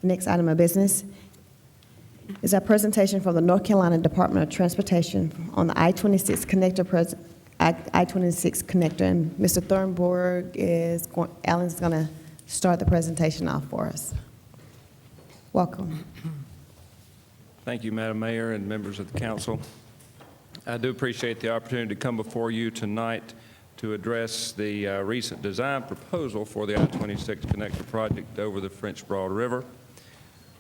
The next item of business is our presentation from the North Carolina Department of Transportation on the I-26 connector. I-26 connector, and Mr. Thornburg Alan's going to start the presentation off for us. Welcome. Thank you, Madam Mayor and members of the council. I do appreciate the opportunity to come before you tonight to address the recent design proposal for the I-26 connector project over the French Broad River.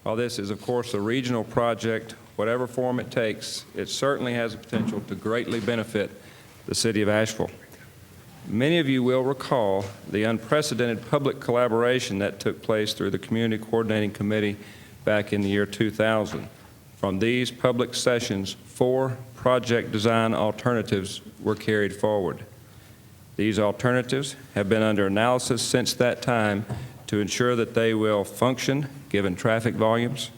While this is, of course, a regional project, whatever form it takes, it certainly has the potential to greatly benefit the city of Asheville. Many of you will recall the unprecedented public collaboration that took place through the Community Coordinating Committee back in the year 2000. From these public sessions, 4 project design alternatives were carried forward. These alternatives have been under analysis since that time to ensure that they will function given traffic volumes,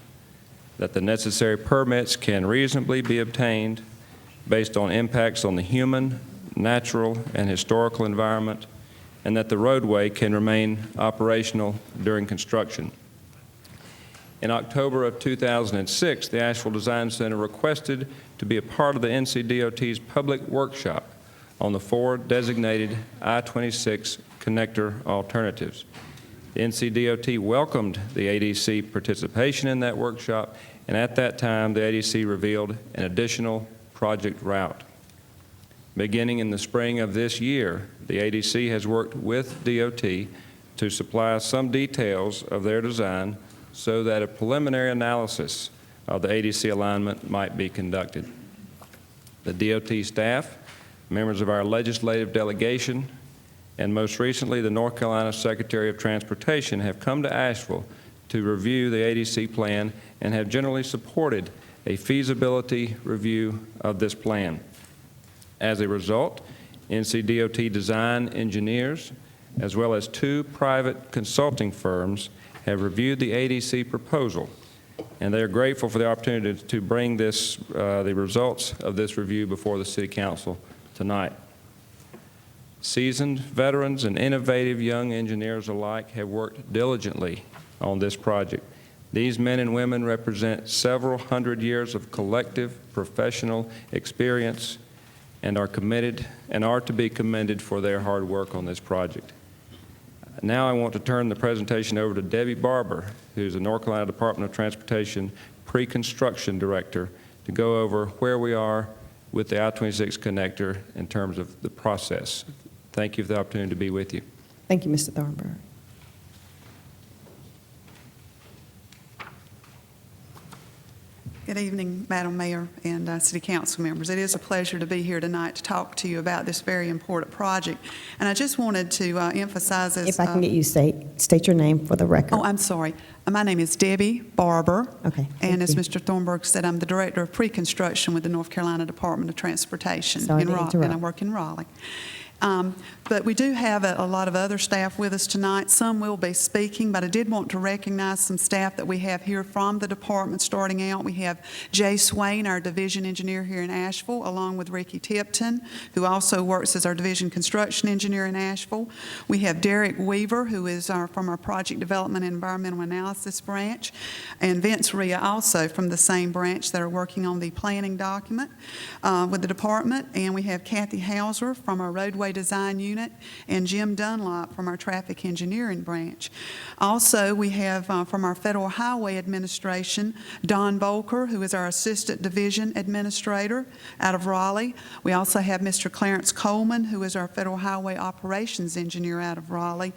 that the necessary permits can reasonably be obtained based on impacts on the human, natural, and historical environment, and that the roadway can remain operational during construction. In October of 2006, the Asheville Design Center requested to be a part of the NCDOT's public workshop on the 4 designated I-26 connector alternatives. The NCDOT welcomed the ADC participation in that workshop, and at that time, the ADC revealed an additional project route. Beginning in the spring of this year, the ADC has worked with DOT to supply some details of their design so that a preliminary analysis of the ADC alignment might be conducted. The DOT staff, members of our legislative delegation, and most recently the North Carolina Secretary of Transportation have come to Asheville to review the ADC plan and have generally supported a feasibility review of this plan. As a result, NCDOT design engineers, as well as 2 private consulting firms, have reviewed the ADC proposal, and they are grateful for the opportunity to bring the results of this review before the City Council tonight. Seasoned veterans and innovative young engineers alike have worked diligently on this project. These men and women represent several hundred years of collective professional experience and are committed and are to be commended for their hard work on this project. Now I want to turn the presentation over to Debbie Barber, who's the North Carolina Department of Transportation Pre-Construction Director, to go over where we are with the I-26 connector in terms of the process. Thank you for the opportunity to be with you. Thank you, Mr. Thornburg. Good evening, Madam Mayor and City Council members. It is a pleasure to be here tonight to talk to you about this very important project. And I just wanted to emphasize this. If I can get you state your name for the record. Oh, I'm sorry. My name is Debbie Barber. Okay. And as Mr. Thornburg said, I'm the Director of Pre-Construction with the North Carolina Department of Transportation Sorry to interrupt. and I work in Raleigh. But we do have a lot of other staff with us tonight. Some will be speaking, but I did want to recognize some staff that we have here from the department. Starting out, we have Jay Swain, our division engineer here in Asheville, along with Ricky Tipton, who also works as our division construction engineer in Asheville. We have Derek Weaver, who is from our project development and environmental analysis branch, and Vince Rhea, also from the same branch, that are working on the planning document with the department. And we have Kathy Hauser from our roadway design unit, and Jim Dunlop from our traffic engineering branch. Also, we have from our Federal Highway Administration, Don Volker, who is our Assistant Division Administrator out of Raleigh. We also have Mr. Clarence Coleman, who is our Federal Highway Operations Engineer out of Raleigh.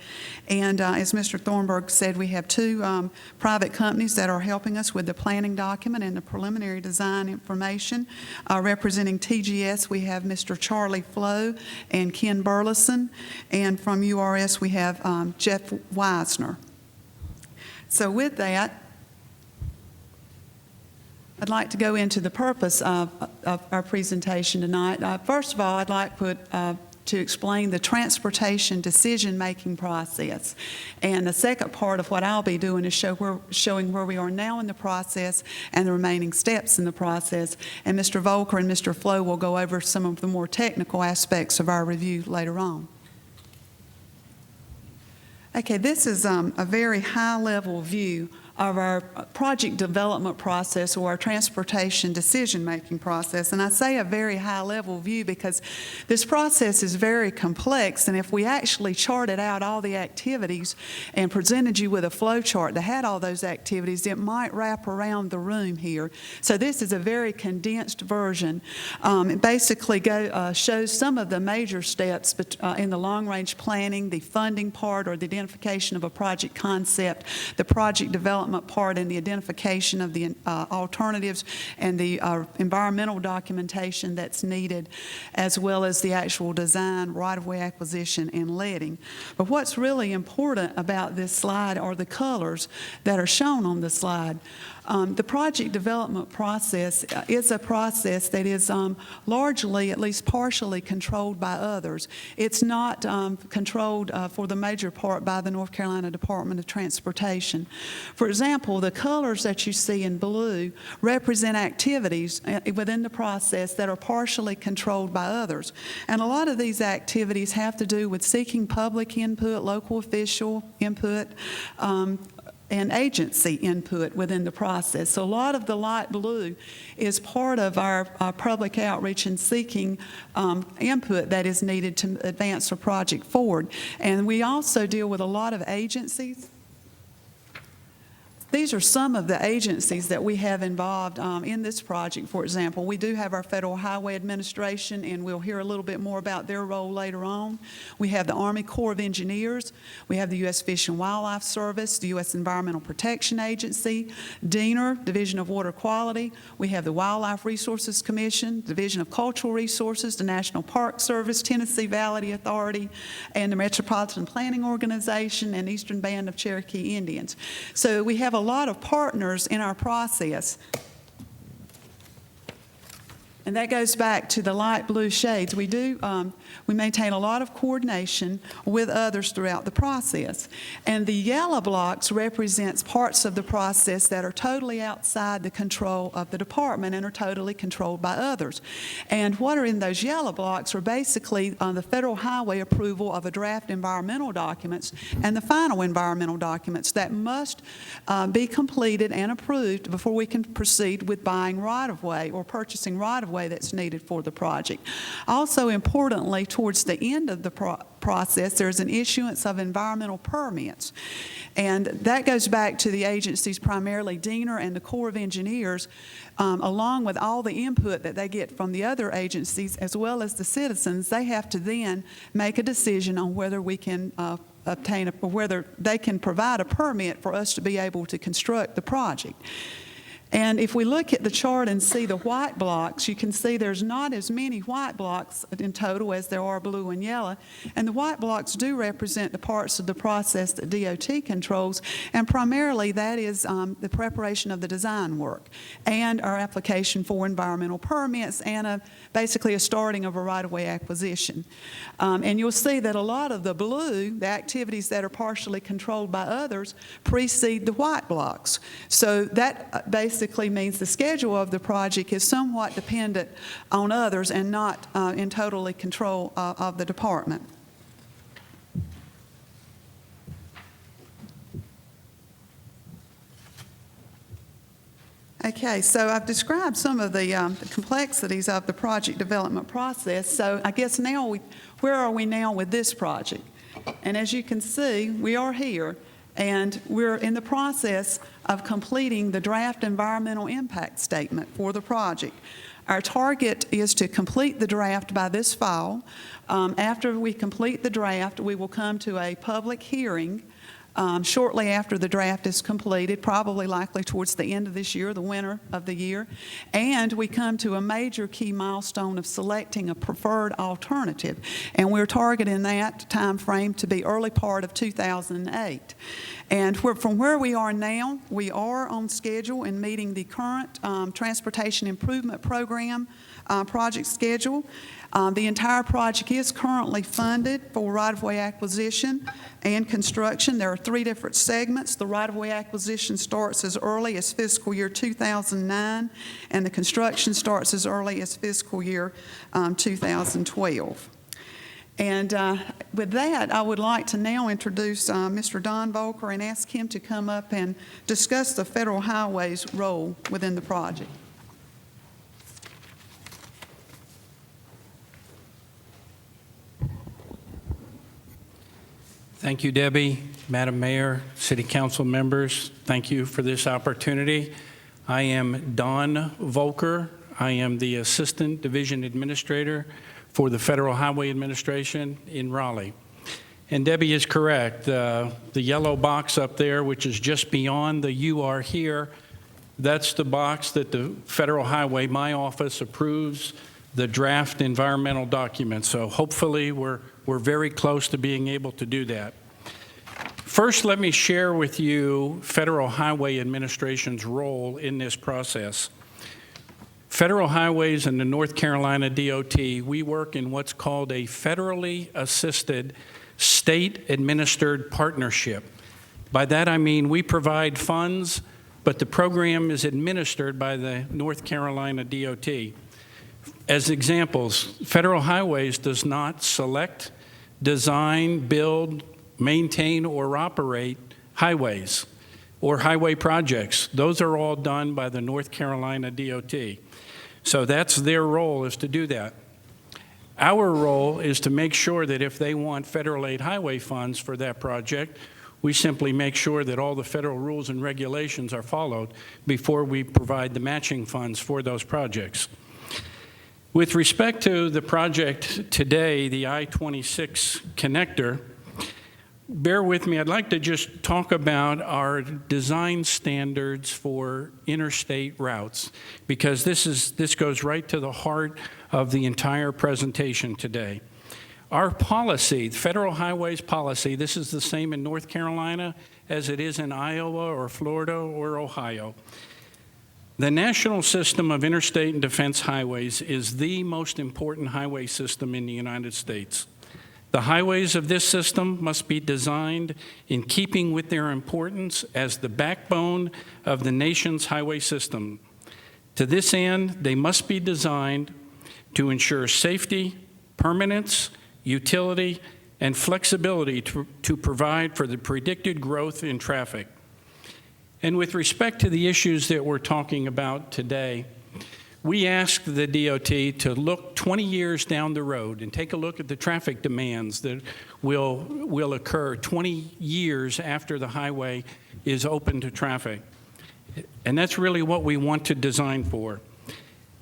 And as Mr. Thornburg said, we have 2 private companies that are helping us with the planning document and the preliminary design information. Representing TGS, we have Mr. Charlie Flo and Ken Burleson, and from URS we have Jeff Weisner. So with that, I'd like to go into the purpose of our presentation tonight. First of all, I'd like to explain the transportation decision-making process. And the second part of what I'll be doing is showing where we are now in the process and the remaining steps in the process. And Mr. Volker and Mr. Flo will go over some of the more technical aspects of our review later on. Okay, this is a very high-level view of our project development process or our transportation decision-making process. And I say a very high-level view because this process is very complex, and if we actually charted out all the activities and presented you with a flow chart that had all those activities, it might wrap around the room here. So this is a very condensed version. It basically shows some of the major steps in the long-range planning, the funding part or the identification of a project concept, the project development part and the identification of the alternatives and the environmental documentation that's needed, as well as the actual design, right-of-way acquisition, and letting. But what's really important about this slide are the colors that are shown on the slide. The project development process is a process that is largely, at least partially, controlled by others. It's not controlled for the major part by the North Carolina Department of Transportation. For example, the colors that you see in blue represent activities within the process that are partially controlled by others. And a lot of these activities have to do with seeking public input, local official input, and agency input within the process. So a lot of the light blue is part of our public outreach and seeking input that is needed to advance a project forward. And we also deal with a lot of agencies. These are some of the agencies that we have involved in this project. For example, we do have our Federal Highway Administration, and we'll hear a little bit more about their role later on. We have the Army Corps of Engineers. We have the U.S. Fish and Wildlife Service, the U.S. Environmental Protection Agency, DENR, Division of Water Quality. We have the Wildlife Resources Commission, Division of Cultural Resources, the National Park Service, Tennessee Valley Authority, and the Metropolitan Planning Organization and Eastern Band of Cherokee Indians. So we have a lot of partners in our process. And that goes back to the light blue shades. We maintain a lot of coordination with others throughout the process. And the yellow blocks represents parts of the process that are totally outside the control of the department and are totally controlled by others. And what are in those yellow blocks are basically the federal highway approval of a draft environmental documents and the final environmental documents that must be completed and approved before we can proceed with buying right-of-way or purchasing right-of-way that's needed for the project. Also importantly, towards the end of the process, there's an issuance of environmental permits. And that goes back to the agencies, primarily DENR and the Corps of Engineers, along with all the input that they get from the other agencies, as well as the citizens. They have to then make a decision on whether we can whether they can provide a permit for us to be able to construct the project. And if we look at the chart and see the white blocks, you can see there's not as many white blocks in total as there are blue and yellow. And the white blocks do represent the parts of the process that DOT controls, and primarily that is the preparation of the design work and our application for environmental permits and basically a starting of a right-of-way acquisition. And you'll see that a lot of the blue, the activities that are partially controlled by others, precede the white blocks. So that basically means the schedule of the project is somewhat dependent on others and not in totally control of the department. Okay, so I've described some of the complexities of the project development process. So I guess now, where are we now with this project? And as you can see, we are here. And we're in the process of completing the draft environmental impact statement for the project. Our target is to complete the draft by this fall. After we complete the draft, we will come to a public hearing shortly after the draft is completed, probably likely towards the end of this year, the winter of the year. And we come to a major key milestone of selecting a preferred alternative. And we're targeting that time frame to be early part of 2008. And from where we are now, we are on schedule in meeting the current Transportation Improvement Program project schedule. The entire project is currently funded for right-of-way acquisition and construction. There are 3 different segments. The right-of-way acquisition starts as early as fiscal year 2009, and the construction starts as early as fiscal year 2012. And with that, I would like to now introduce Mr. Don Volker and ask him to come up and discuss the Federal Highway's role within the project. Thank you, Debbie, Madam Mayor, City Council members. Thank you for this opportunity. I am Don Volker. I am the Assistant Division Administrator for the Federal Highway Administration in Raleigh. And Debbie is correct. The yellow box up there, which is just beyond the "You are here," that's the box that the Federal Highway, my office, approves the draft environmental document. So hopefully we're very close to being able to do that. First, let me share with you Federal Highway Administration's role in this process. Federal Highways and the North Carolina DOT, we work in what's called a federally assisted state-administered partnership. By that I mean we provide funds, but the program is administered by the North Carolina DOT. As examples, Federal Highways does not select, design, build, maintain, or operate highways or highway projects. Those are all done by the North Carolina DOT. So that's their role, is to do that. Our role is to make sure that if they want federal aid highway funds for that project, we simply make sure that all the federal rules and regulations are followed before we provide the matching funds for those projects. With respect to the project today, the I-26 connector, bear with me, I'd like to just talk about our design standards for interstate routes, because this goes right to the heart of the entire presentation today. Our policy, Federal Highways policy, this is the same in North Carolina as it is in Iowa or Florida or Ohio. The National System of Interstate and Defense Highways is the most important highway system in the United States. The highways of this system must be designed in keeping with their importance as the backbone of the nation's highway system. To this end, they must be designed to ensure safety, permanence, utility, and flexibility to provide for the predicted growth in traffic. And with respect to the issues that we're talking about today, we asked the DOT to look 20 years down the road and take a look at the traffic demands that will occur 20 years after the highway is open to traffic. And that's really what we want to design for.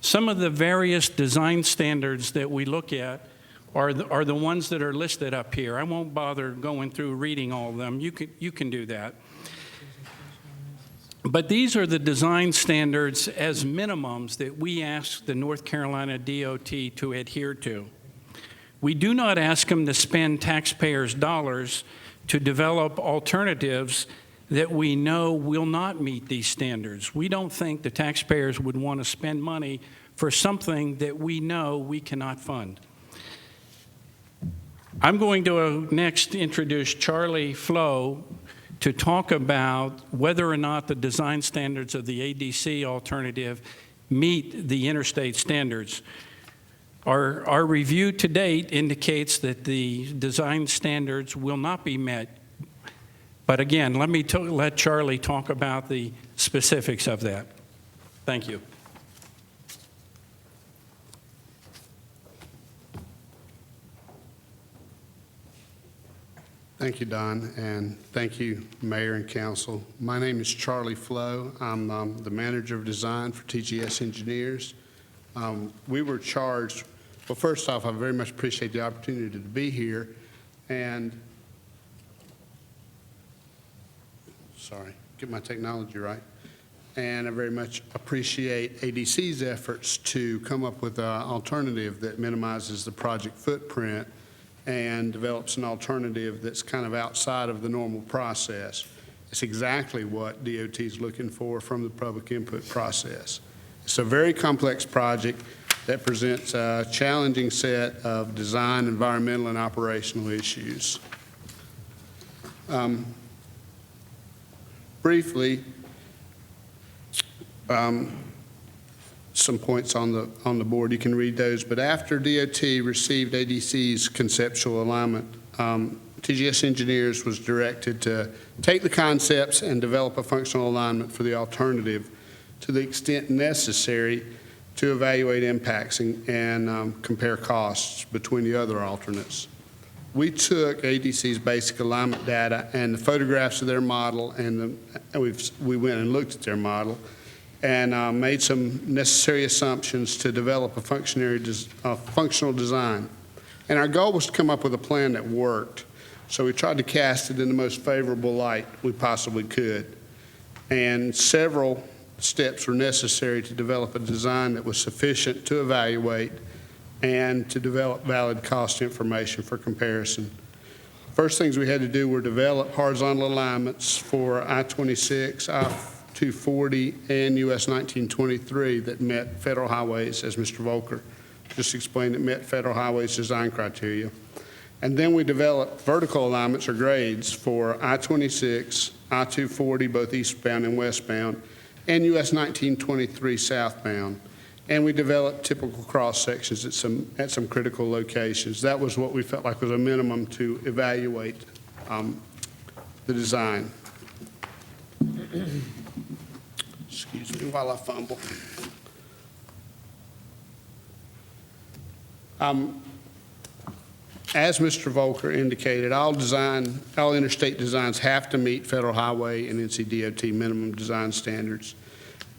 Some of the various design standards that we look at are the ones that are listed up here. I won't bother going through reading all of them. You can do that. But these are the design standards as minimums that we ask the North Carolina DOT to adhere to. We do not ask them to spend taxpayers' dollars to develop alternatives that we know will not meet these standards. We don't think the taxpayers would want to spend money for something that we know we cannot fund. I'm going to next introduce Charlie Flo to talk about whether or not the design standards of the ADC alternative meet the interstate standards. Our review to date indicates that the design standards will not be met. But again, let Charlie talk about the specifics of that. Thank you. Thank you, Don, and thank you, Mayor and Council. My name is Charlie Flo. I'm the Manager of Design for TGS Engineers. We were charged, well, first off, I very much appreciate the opportunity to be here, and, sorry, get my technology right, and I very much appreciate ADC's efforts to come up with an alternative that minimizes the project footprint and develops an alternative that's kind of outside of the normal process. It's exactly what DOT is looking for from the public input process. It's a very complex project that presents a challenging set of design, environmental, and operational issues. Briefly, some points on the board. You can read those. But after DOT received ADC's conceptual alignment, TGS Engineers was directed to take the concepts and develop a functional alignment for the alternative to the extent necessary to evaluate impacts and compare costs between the other alternates. We took ADC's basic alignment data and the photographs of their model, and we went and looked at their model and made some necessary assumptions to develop a functional design. And our goal was to come up with a plan that worked. So we tried to cast it in the most favorable light we possibly could. And several steps were necessary to develop a design that was sufficient to evaluate and to develop valid cost information for comparison. First things we had to do were develop horizontal alignments for I-26, I-240, and US 1923 that met federal highways, as Mr. Volker just explained, that met federal highways design criteria. And then we developed vertical alignments or grades for I-26, I-240, both eastbound and westbound, and US 1923 southbound. And we developed typical cross sections at some critical locations. That was what we felt like was a minimum to evaluate the design. Excuse me while I fumble. As Mr. Volker indicated, all interstate designs have to meet federal highway and NCDOT minimum design standards.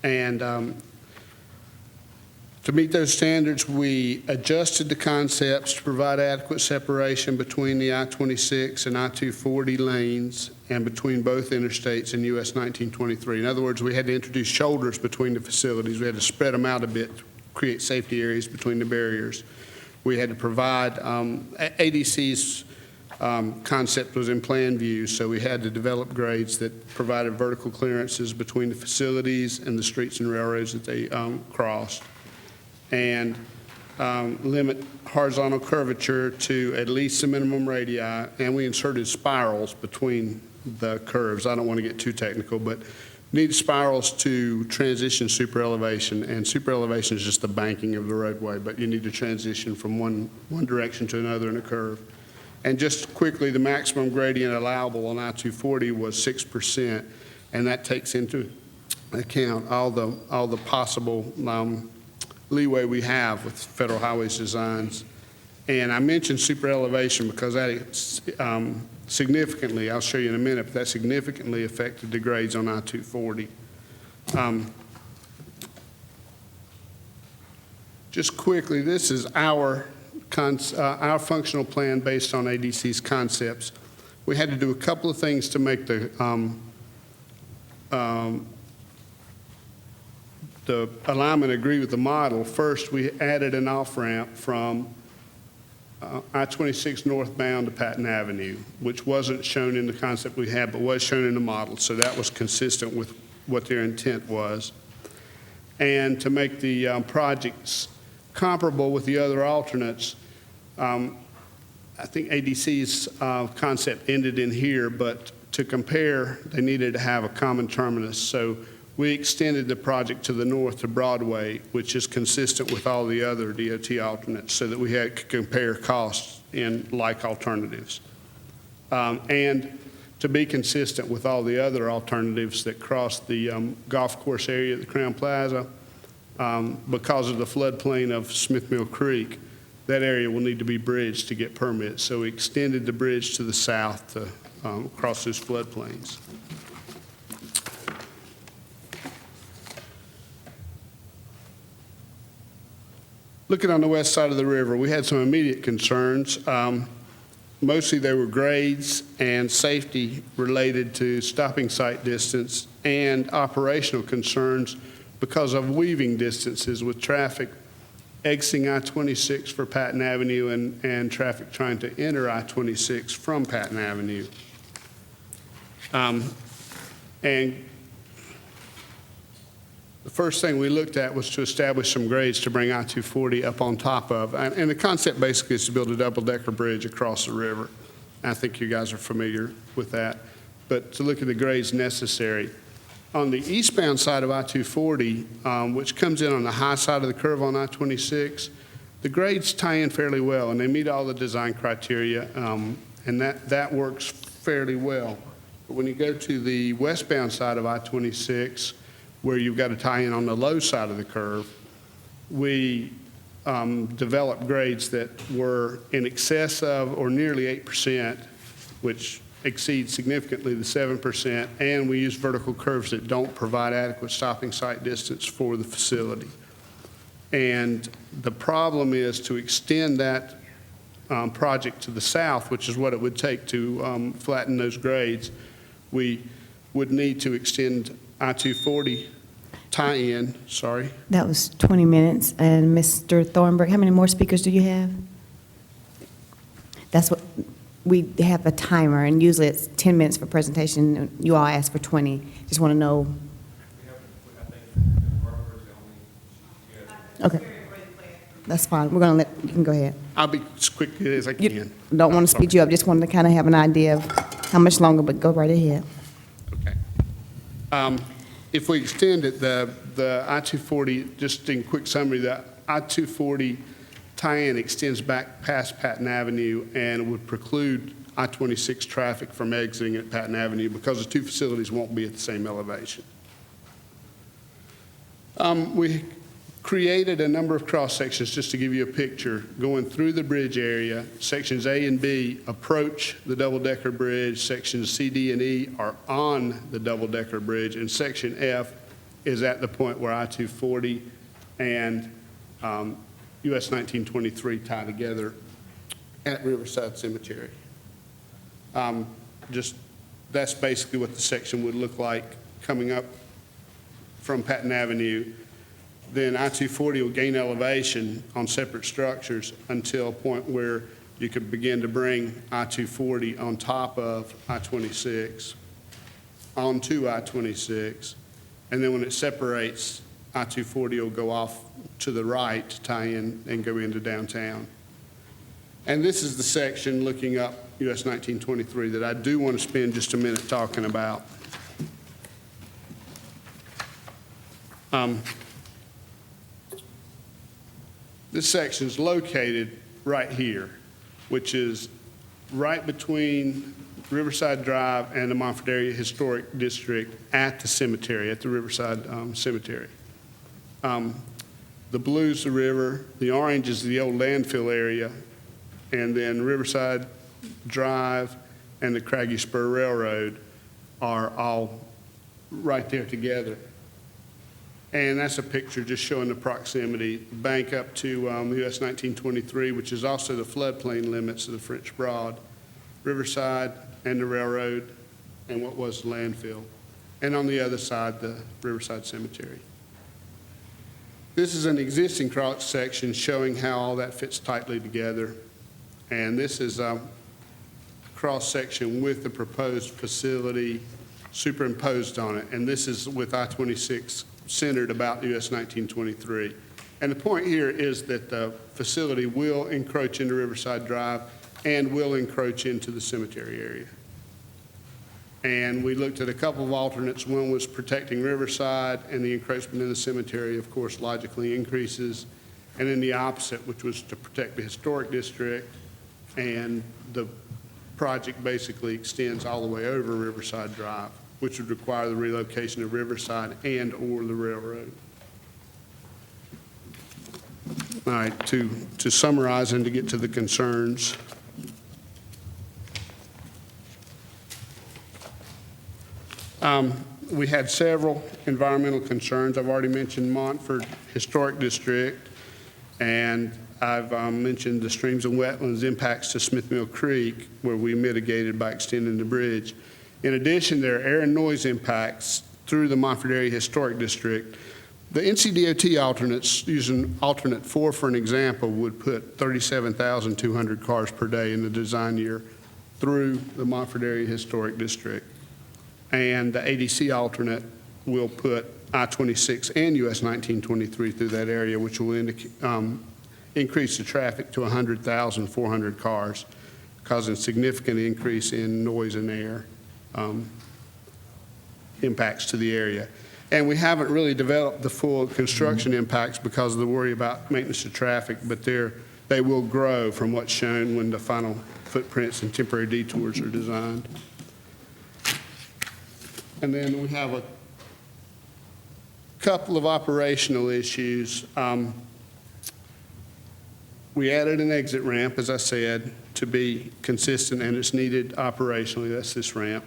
And to meet those standards, we adjusted the concepts to provide adequate separation between the I-26 and I-240 lanes and between both interstates and US 1923. In other words, we had to introduce shoulders between the facilities. We had to spread them out a bit to create safety areas between the barriers. We had to provide, ADC's concept was in plan view, so we had to develop grades that provided vertical clearances between the facilities and the streets and railroads that they crossed, and limit horizontal curvature to at least the minimum radii, and we inserted spirals between the curves. I don't want to get too technical, but needed spirals to transition super elevation, and super elevation is just the banking of the roadway, but you need to transition from one direction to another in a curve. And just quickly, the maximum gradient allowable on I-240 was 6%, and that takes into account all the possible leeway we have with federal highways designs. And I mentioned super elevation because that significantly, I'll show you in a minute, but that significantly affected the grades on I-240. Just quickly, this is our functional plan based on ADC's concepts. We had to do a couple of things to make the alignment agree with the model. First, we added an off-ramp from I-26 northbound to Patton Avenue, which wasn't shown in the concept we had, but was shown in the model. So that was consistent with what their intent was. And to make the projects comparable with the other alternates, I think ADC's concept ended in here, but to compare, they needed to have a common terminus. So we extended the project to the north to Broadway, which is consistent with all the other DOT alternates, so that we could compare costs in like alternatives. And to be consistent with all the other alternatives that cross the golf course area at the Crowne Plaza, because of the floodplain of Smith Mill Creek, that area will need to be bridged to get permits. So we extended the bridge to the south to cross those floodplains. Looking on the west side of the river, we had some immediate concerns. Mostly they were grades and safety related to stopping site distance and operational concerns because of weaving distances with traffic exiting I-26 for Patton Avenue and traffic trying to enter I-26 from Patton Avenue. And the first thing we looked at was to establish some grades to bring I-240 up on top of. And the concept basically is to build a double-decker bridge across the river. I think you guys are familiar with that. But to look at the grades necessary. On the eastbound side of I-240, which comes in on the high side of the curve on I-26, the grades tie in fairly well, and they meet all the design criteria, and that works fairly well. But when you go to the westbound side of I-26, where you've got to tie in on the low side of the curve, we developed grades that were in excess of or nearly 8%, which exceeds significantly the 7%, and we use vertical curves that don't provide adequate stopping sight distance for the facility. And the problem is to extend that project to the south, which is what it would take to flatten those grades. We would need to extend I-240 tie-in, sorry. That was 20 minutes. And Mr. Thornburg, how many more speakers do you have? That's what, we have a timer, and usually it's 10 minutes for presentation. You all asked for 20. Just want to know. Okay. That's fine. We're going to let, you can go ahead. I'll be as quick as I You can. don't want to speed you up. Just wanted to kind of have an idea of how much longer, but go right ahead. Okay. If we extend it, the I-240, just in quick summary, the I-240 tie-in extends back past Patton Avenue and would preclude I-26 traffic from exiting at Patton Avenue because the two facilities won't be at the same elevation. We created a number of cross sections just to give you a picture. Going through the bridge area, sections A and B approach the double-decker bridge, sections C, D, and E are on the double-decker bridge, and section F is at the point where I-240 and US 1923 tie together at Riverside Cemetery. That's basically what the section would look like coming up from Patton Avenue. Then I-240 will gain elevation on separate structures until a point where you could begin to bring I-240 on top of I-26, onto I-26, and then when it separates, I-240 will go off to the right to tie in and go into downtown. And this is the section looking up US 1923 that I do want to spend just a minute talking about. This section is located right here, which is right between Riverside Drive and the Montford Area Historic District at the cemetery, at the Riverside Cemetery. The blue's the river, the orange is the old landfill area, and then Riverside Drive and the Craggy Spur Railroad are all right there together. And that's a picture just showing the proximity, bank up to US 1923, which is also the floodplain limits of the French Broad, Riverside and the railroad, and what was the landfill. And on the other side, the Riverside Cemetery. This is an existing cross section showing how all that fits tightly together. And this is a cross section with the proposed facility superimposed on it. And this is with I-26 centered about US 1923. And the point here is that the facility will encroach into Riverside Drive and will encroach into the cemetery area. And we looked at a couple of alternates. One was protecting Riverside, and the encroachment in the cemetery, of course, logically increases. And then the opposite, which was to protect the historic district, and the project basically extends all the way over Riverside Drive, which would require the relocation of Riverside and or the railroad. All right, to summarize and to get to the concerns. We had several environmental concerns. I've already mentioned Montford Historic District, and I've mentioned the streams and wetlands impacts to Smith Mill Creek, where we mitigated by extending the bridge. In addition, there are air and noise impacts through the Montford Area Historic District. The NCDOT alternates, using alternate 4 for an example, would put 37,200 cars per day in the design year through the Montford Area Historic District. And the ADC alternate will put I-26 and US 1923 through that area, which will increase the traffic to 100,400 cars, causing significant increase in noise and air. impacts to the area. And we haven't really developed the full construction impacts because of the worry about maintenance of traffic, but they will grow from what's shown when the final footprints and temporary detours are designed. And then we have a couple of operational issues. We added an exit ramp, as I said, to be consistent, and it's needed operationally. That's this ramp.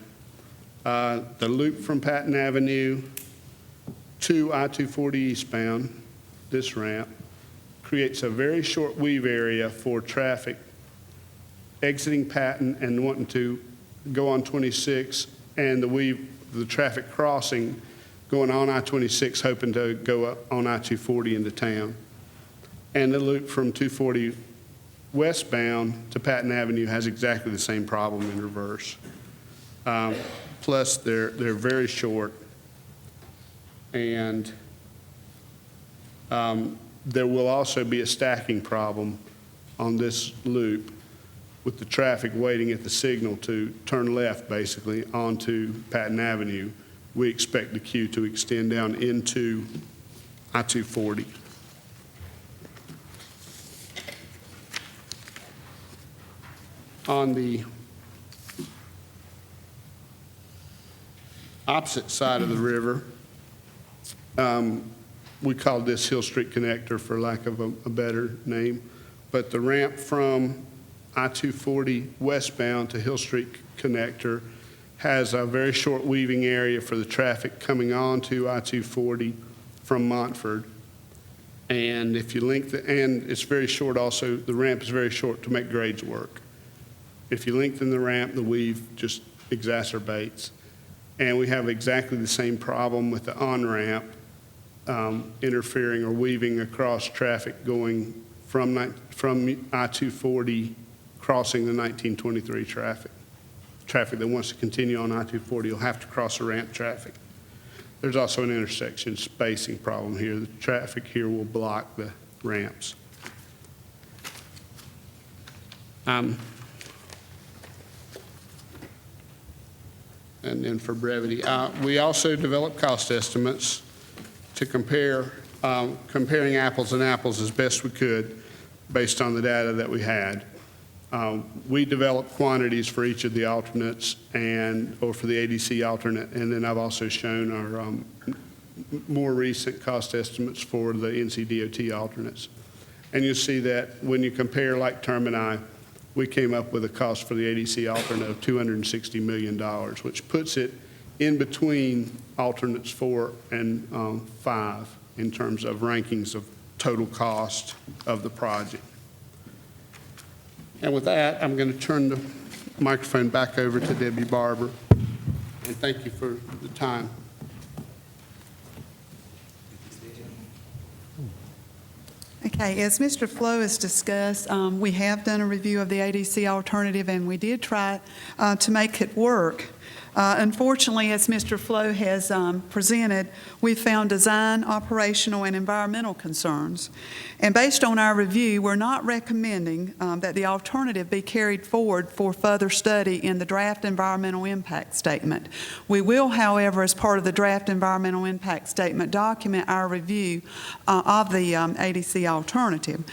The loop from Patton Avenue to I-240 eastbound, this ramp, creates a very short weave area for traffic exiting Patton and wanting to go on 26, and the traffic crossing going on I-26, hoping to go up on I-240 into town. And the loop from 240 westbound to Patton Avenue has exactly the same problem in reverse. Plus, they're very short, and there will also be a stacking problem on this loop with the traffic waiting at the signal to turn left, basically, onto Patton Avenue. We expect the queue to extend down into I-240. On the opposite side of the river, we call this Hill Street Connector for lack of a better name, but the ramp from I-240 westbound to Hill Street Connector has a very short weaving area for the traffic coming on to I-240 from Montford. And if you link and it's very short also, the ramp is very short to make grades work. If you lengthen the ramp, the weave just exacerbates. And we have exactly the same problem with the on-ramp interfering or weaving across traffic going from I-240 crossing the 1923 traffic. Traffic that wants to continue on I-240 will have to cross the ramp traffic. There's also an intersection spacing problem here. The traffic here will block the ramps. And then for brevity, we also developed cost estimates to comparing apples and apples as best we could based on the data that we had. We developed quantities for each of the alternates or for the ADC alternate, and then I've also shown our more recent cost estimates for the NCDOT alternates. And you'll see that when you compare like Termini, we came up with a cost for the ADC alternate of $260 million, which puts it in between alternates 4 and 5 in terms of rankings of total cost of the project. And with that, I'm going to turn the microphone back over to Debbie Barber. And thank you for the time. Okay, as Mr. Flo has discussed, we have done a review of the ADC alternative, and we did try to make it work. Unfortunately, as Mr. Flo has presented, we found design, operational, and environmental concerns. And based on our review, we're not recommending that the alternative be carried forward for further study in the draft environmental impact statement. We will, however, as part of the draft environmental impact statement, document our review of the ADC alternative.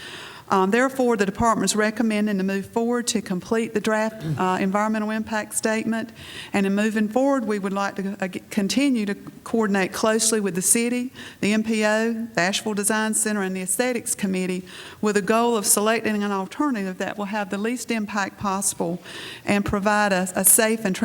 Therefore, the department is recommending to move forward to complete the draft environmental impact statement. And in moving forward, we would like to continue to coordinate closely with the city, the MPO, the Asheville Design Center, and the Aesthetics Committee with a goal of selecting an alternative that will have the least impact possible and provide a safe and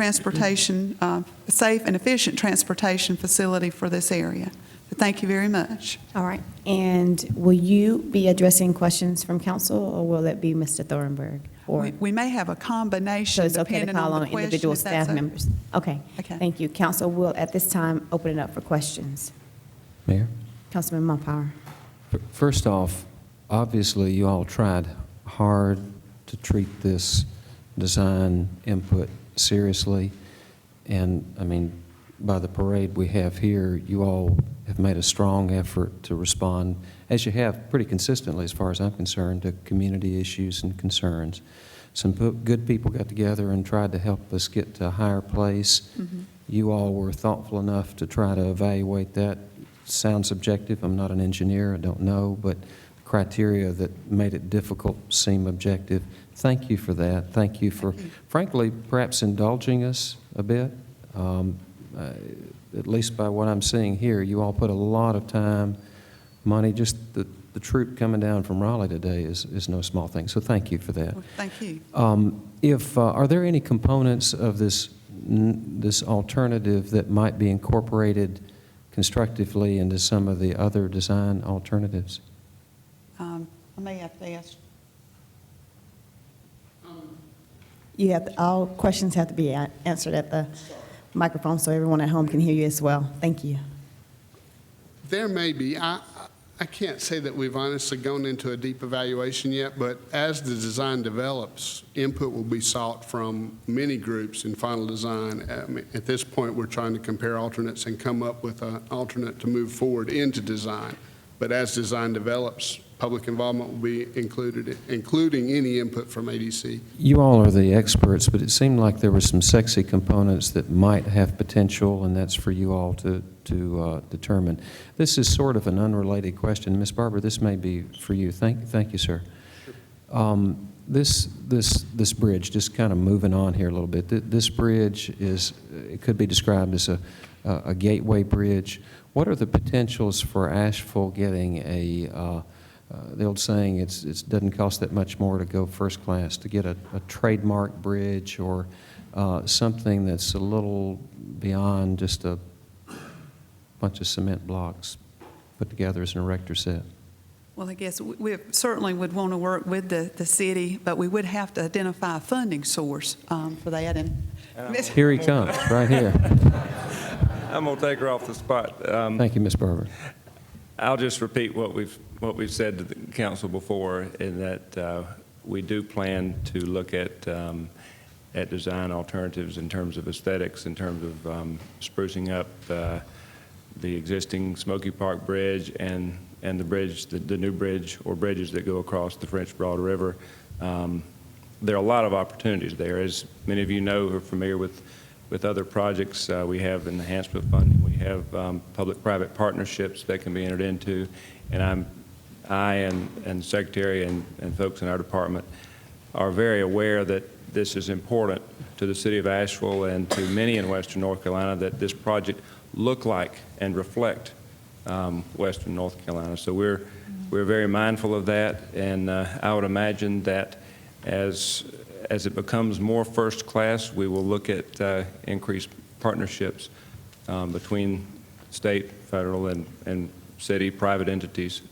efficient transportation facility for this area. Thank you very much. All right. And will you be addressing questions from council, or will it be Mr. Thornburg? Or We may have a combination so it's okay to depending call on on the question. individual if that's staff members? Okay. Okay. Thank you. Council will, at this time, open it up for questions. Mayor? Councilman Mumpower. First off, obviously you all tried hard to treat this design input seriously. And I mean, by the parade we have here, you all have made a strong effort to respond, as you have pretty consistently as far as I'm concerned, to community issues and concerns. Some good people got together and tried to help us get to a higher place. you all were thoughtful enough to try to evaluate that. Sounds subjective, I'm not an engineer, I don't know, but criteria that made it difficult seem objective. Thank you for that. Thank you for, frankly, perhaps indulging us a bit. At least by what I'm seeing here, you all put a lot of time, money, just the troop coming down from Raleigh today is no small thing. So thank you for that. Well, thank you. Are there any components of this alternative that might be incorporated constructively into some of the other design alternatives? I may have to ask. All questions have to be answered at the microphone so everyone at home can hear you as well. Thank you. There may be. I can't say that we've honestly gone into a deep evaluation yet, but as the design develops, input will be sought from many groups in final design. At this point, we're trying to compare alternates and come up with an alternate to move forward into design. But as design develops, public involvement will be included, including any input from ADC. You all are the experts, but it seemed like there were some sexy components that might have potential, and that's for you all to determine. This is sort of an unrelated question. Ms. Barber, this may be for you. Thank you, sir. This bridge, just kind of moving on here a little bit, this bridge it could be described as a gateway bridge. What are the potentials for Asheville getting the old saying, it doesn't cost that much more to go first class, to get a trademark bridge or something that's a little beyond just a bunch of cement blocks put together as an erector set? Well, I guess we certainly would want to work with the city, but we would have to identify a funding source for that. And Here he comes, right here. I'm going to take her off the spot. Thank you, Ms. Barber. I'll just repeat what we've said to the council before, in that we do plan to look at design alternatives in terms of aesthetics, in terms of sprucing up the existing Smoky Park Bridge and the bridge, the new bridge or bridges that go across the French Broad River. There are a lot of opportunities there. As many of you know who are familiar with other projects, we have enhancement funding, we have public-private partnerships that can be entered into, and I and the Secretary and folks in our department are very aware that this is important to the city of Asheville and to many in western North Carolina, that this project look like and reflect western North Carolina. So we're very mindful of that, and I would imagine that as it becomes more first class, we will look at increased partnerships between state, federal, and city, private entities.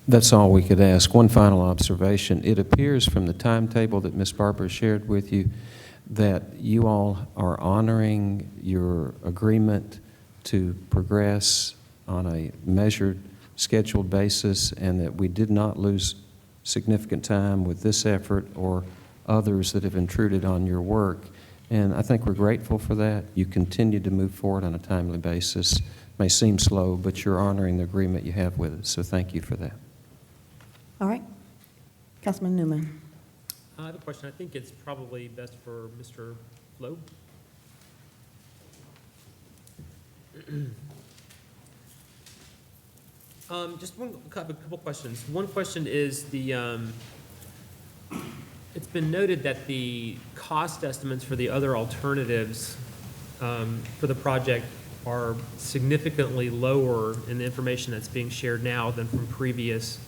That's all we could ask. One final observation. It appears from the timetable that Ms. Barber shared with you that you all are honoring your agreement to progress on a measured, scheduled basis, and that we did not lose significant time with this effort or others that have intruded on your work. And I think we're grateful for that. You continue to move forward on a timely basis. May seem slow, but you're honoring the agreement you have with us. So thank you for that. All right. Councilman Newman. I have a question. I think it's probably best for Mr. Loeb. Just a couple questions. One question is it's been noted that the cost estimates for the other alternatives for the project are significantly lower in the information that's being shared now than from previous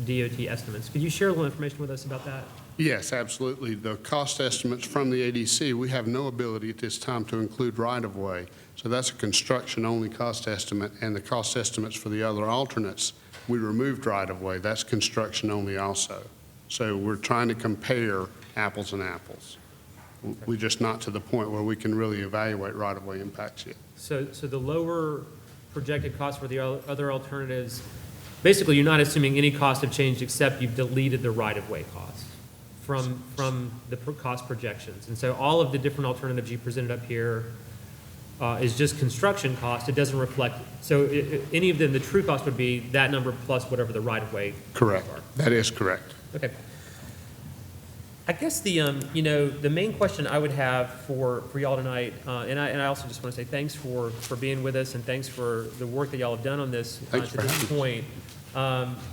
DOT estimates. Could you share a little information with us about that? Yes, absolutely. The cost estimates from the ADC, we have no ability at this time to include right-of-way. So that's a construction-only cost estimate, and the cost estimates for the other alternates, we removed right-of-way. That's construction-only also. So we're trying to compare apples and apples. We're just not to the point where we can really evaluate right-of-way impacts yet. So the lower projected cost for the other alternatives, basically you're not assuming any cost have changed except you've deleted the right-of-way cost from the cost projections. And so all of the different alternatives you presented up here is just construction cost. It doesn't reflect, so any of them, the true cost would be that number plus whatever the right-of-way Correct. are. That is correct. Okay. I guess the main question I would have for y'all tonight, and I also just want to say thanks for being with us, and thanks for the work that y'all have done on this Thanks to for this having point.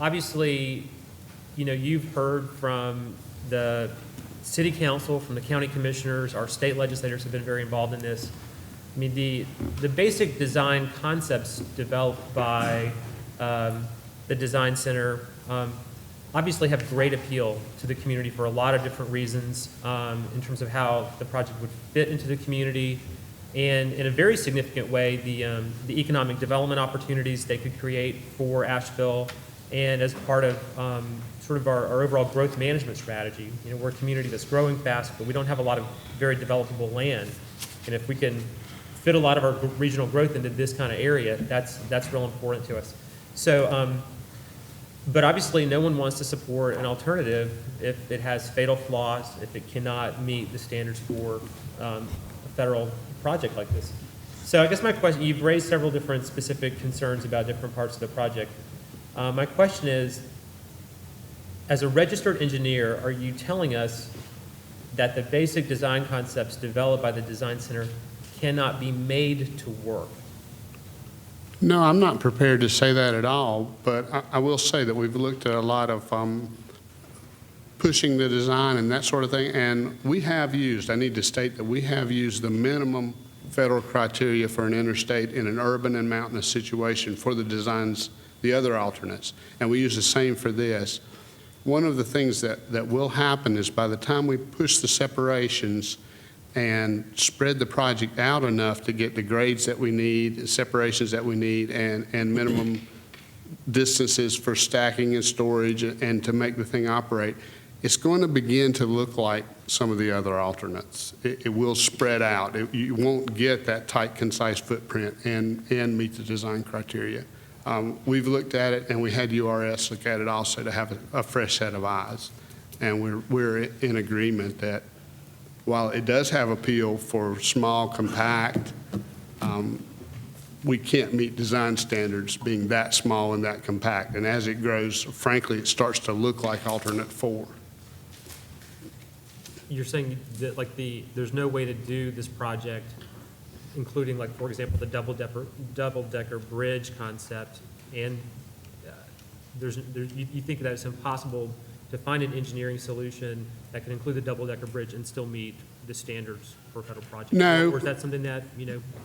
Obviously, you've heard from the city council, from the county commissioners, our state legislators have been very involved in this. I mean, the basic design concepts developed by the Design Center obviously have great appeal to the community for a lot of different reasons in terms of how the project would fit into the community, and in a very significant way, the economic development opportunities they could create for Asheville, and as part of sort of our overall growth management strategy. We're a community that's growing fast, but we don't have a lot of very developable land, and if we can fit a lot of our regional growth into this kind of area, that's real important to us. So, but obviously, no one wants to support an alternative if it has fatal flaws, if it cannot meet the standards for a federal project like this. So I guess my question, you've raised several different specific concerns about different parts of the project. My question is, as a registered engineer, are you telling us that the basic design concepts developed by the Design Center cannot be made to work? No, I'm not prepared to say that at all, but I will say that we've looked at a lot of pushing the design and that sort of thing, and we have used, I need to state that we have used the minimum federal criteria for an interstate in an urban and mountainous situation for the designs, the other alternates, and we use the same for this. One of the things that will happen is by the time we push the separations and spread the project out enough to get the grades that we need, the separations that we need, and minimum distances for stacking and storage, and to make the thing operate, it's going to begin to look like some of the other alternates. It will spread out. You won't get that tight, concise footprint and meet the design criteria. We've looked at it, and we had URS look at it also to have a fresh set of eyes. And we're in agreement that while it does have appeal for small, compact, we can't meet design standards being that small and that compact. And as it grows, frankly, it starts to look like alternate 4. You're saying that there's no way to do this project, including for example, the double-decker bridge concept, and you think that it's impossible to find an engineering solution that can include the double-decker bridge and still meet the standards for a federal project? No. Or is that something that,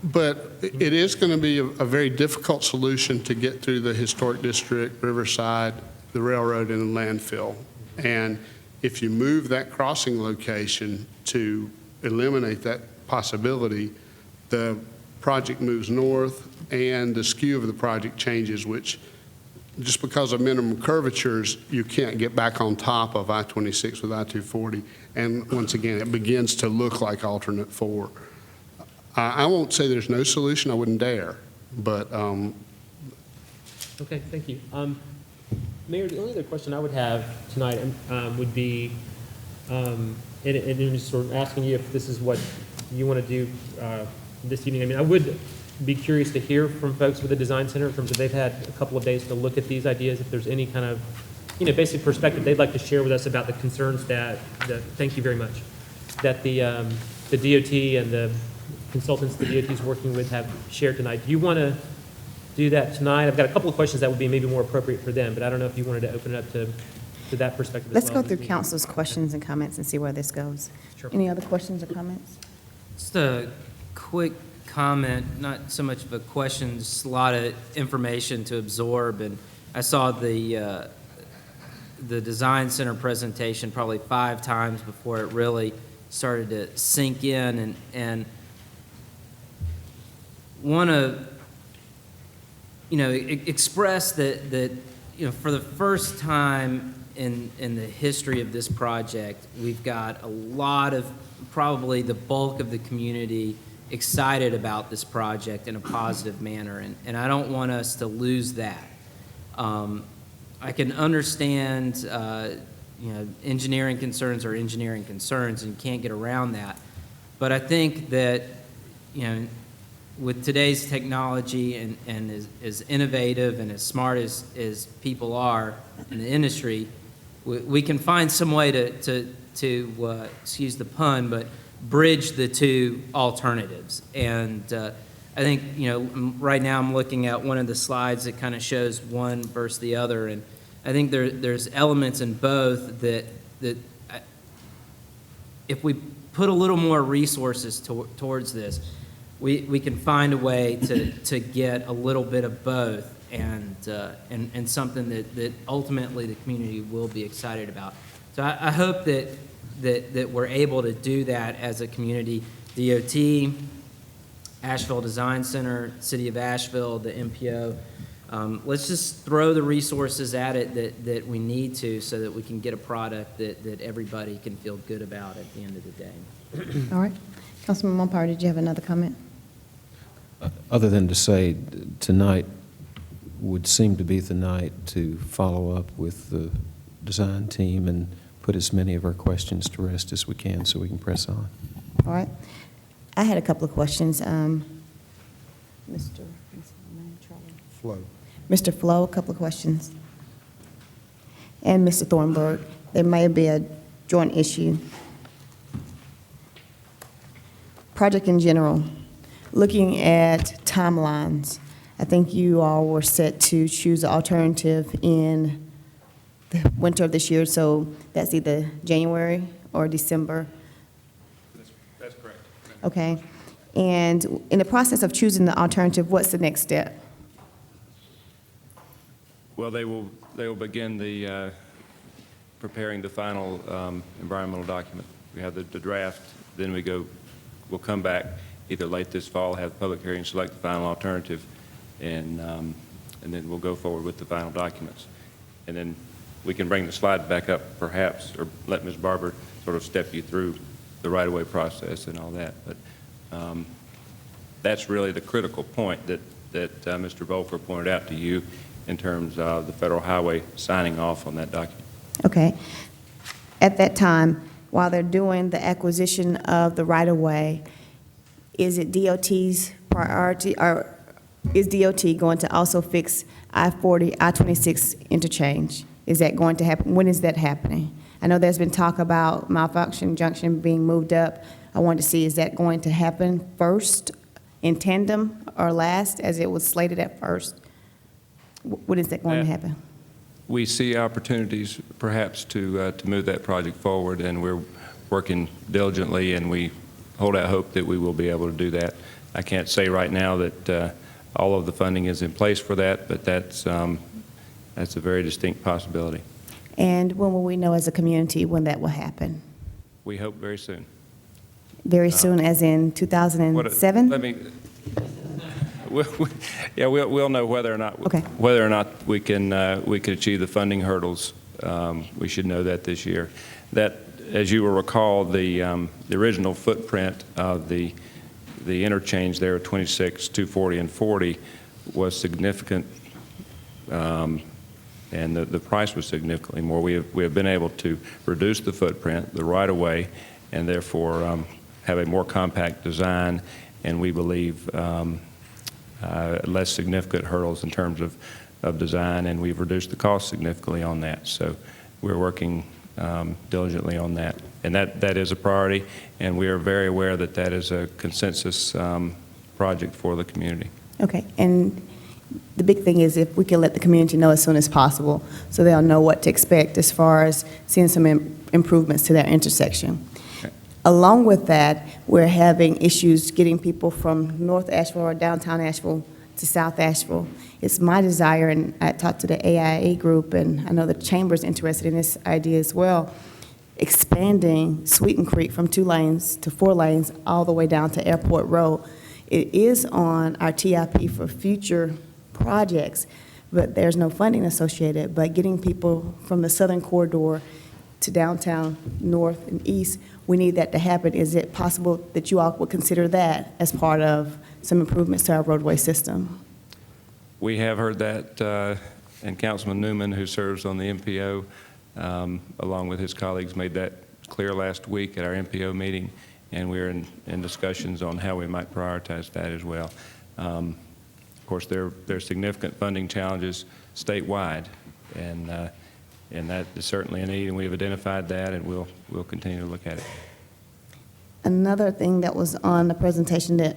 But it is going to be a very difficult solution to get through the historic district, Riverside, the railroad, and the landfill. And if you move that crossing location to eliminate that possibility, the project moves north and the skew of the project changes, which just because of minimum curvatures, you can't get back on top of I-26 with I-240. And once again, it begins to look like alternate 4. I won't say there's no solution. I wouldn't dare. But okay, thank you. Mayor, the only other question I would have tonight would be, and just sort of asking you if this is what you want to do this evening. I mean, I would be curious to hear from folks with the Design Center in terms of they've had a couple of days to look at these ideas, if there's any kind of, basic perspective they'd like to share with us about the concerns that thank you very much, that the DOT and the consultants the DOT is working with have shared tonight. Do you want to do that tonight? I've got a couple of questions that would be maybe more appropriate for them, but I don't know if you wanted to open it up to that perspective as Let's well. go through council's questions and comments and see where this goes. Sure. Any other questions or comments? Just a quick comment, not so much of a question, just a lot of information to absorb. And I saw the Design Center presentation probably 5 times before it really started to sink in, and want to, express that for the first time in the history of this project, we've got a lot of, probably the bulk of the community excited about this project in a positive manner, and I don't want us to lose that. I can understand, engineering concerns are engineering concerns, and can't get around that. But I think that, with today's technology and as innovative and as smart as people are in the industry, we can find some way to excuse the pun, but bridge the two alternatives. And I think, right now I'm looking at one of the slides that kind of shows one versus the other, and I think there's elements in both that if we put a little more resources towards this, we can find a way to get a little bit of both and something that ultimately the community will be excited about. So I hope that we're able to do that as a community. DOT, Asheville Design Center, City of Asheville, the MPO. Let's just throw the resources at it that we need to so that we can get a product that everybody can feel good about at the end of the day. All right. Councilman Mompar, did you have another comment? Other than to say, tonight would seem to be the night to follow up with the design team and put as many of our questions to rest as we can so we can press on. All right. I had a couple of questions. Mr. Flo, a couple of questions. And Mr. Thornburg, there may be a joint issue. Project in general, looking at timelines, I think you all were set to choose an alternative in the winter of this year, so that's either January or December. That's correct. Okay. And in the process of choosing the alternative, what's the next step? Well, they will begin the preparing the final environmental document. We have the draft, then we'll come back either late this fall, have the public hearing, select the final alternative, and then we'll go forward with the final documents. And then we can bring the slides back up perhaps, or let Ms. Barber sort of step you through the right-of-way process and all that. But that's really the critical point that Mr. Volker pointed out to you in terms of the Federal Highway signing off on that document. Okay. At that time, while they're doing the acquisition of the right-of-way, is it DOT's priority, or is DOT going to also fix I-40, I-26 interchange? Is that going to happen? When is that happening? I know there's been talk about Malfunction Junction being moved up. I wanted to see, is that going to happen first in tandem or last as it was slated at first? When is that going to happen? We see opportunities perhaps to move that project forward, and we're working diligently, and we hold out hope that we will be able to do that. I can't say right now that all of the funding is in place for that, but that's a very distinct possibility. And when will we know as a community when that will happen? We hope very soon. Very soon, as in 2007? Let me. We'll know whether or not Okay. we can achieve the funding hurdles. We should know that this year. That, as you will recall, the original footprint of the interchange there at 26, 240, and 40 was significant, and the price was significantly more. We have been able to reduce the footprint, the right-of-way, and therefore have a more compact design, and we believe less significant hurdles in terms of design, and we've reduced the cost significantly on that. So we're working diligently on that. And that is a priority, and we are very aware that that is a consensus project for the community. Okay, and the big thing is if we can let the community know as soon as possible so they'll know what to expect as far as seeing some improvements to that intersection. Okay. Along with that, we're having issues getting people from North Asheville or downtown Asheville to South Asheville. It's my desire, and I talked to the AIA group, and I know the Chamber's interested in this idea as well, expanding Sweeten Creek from 2 lanes to 4 lanes all the way down to Airport Road. It is on our TIP for future projects, but there's no funding associated. But getting people from the southern corridor to downtown, north and east, we need that to happen. Is it possible that you all would consider that as part of some improvements to our roadway system? We have heard that, and Councilman Newman, who serves on the MPO, along with his colleagues, made that clear last week at our MPO meeting, and we're in discussions on how we might prioritize that as well. Of course, there are significant funding challenges statewide, and And that is certainly a need, and we've identified that, and we'll continue to look at it. Another thing that was on the presentation that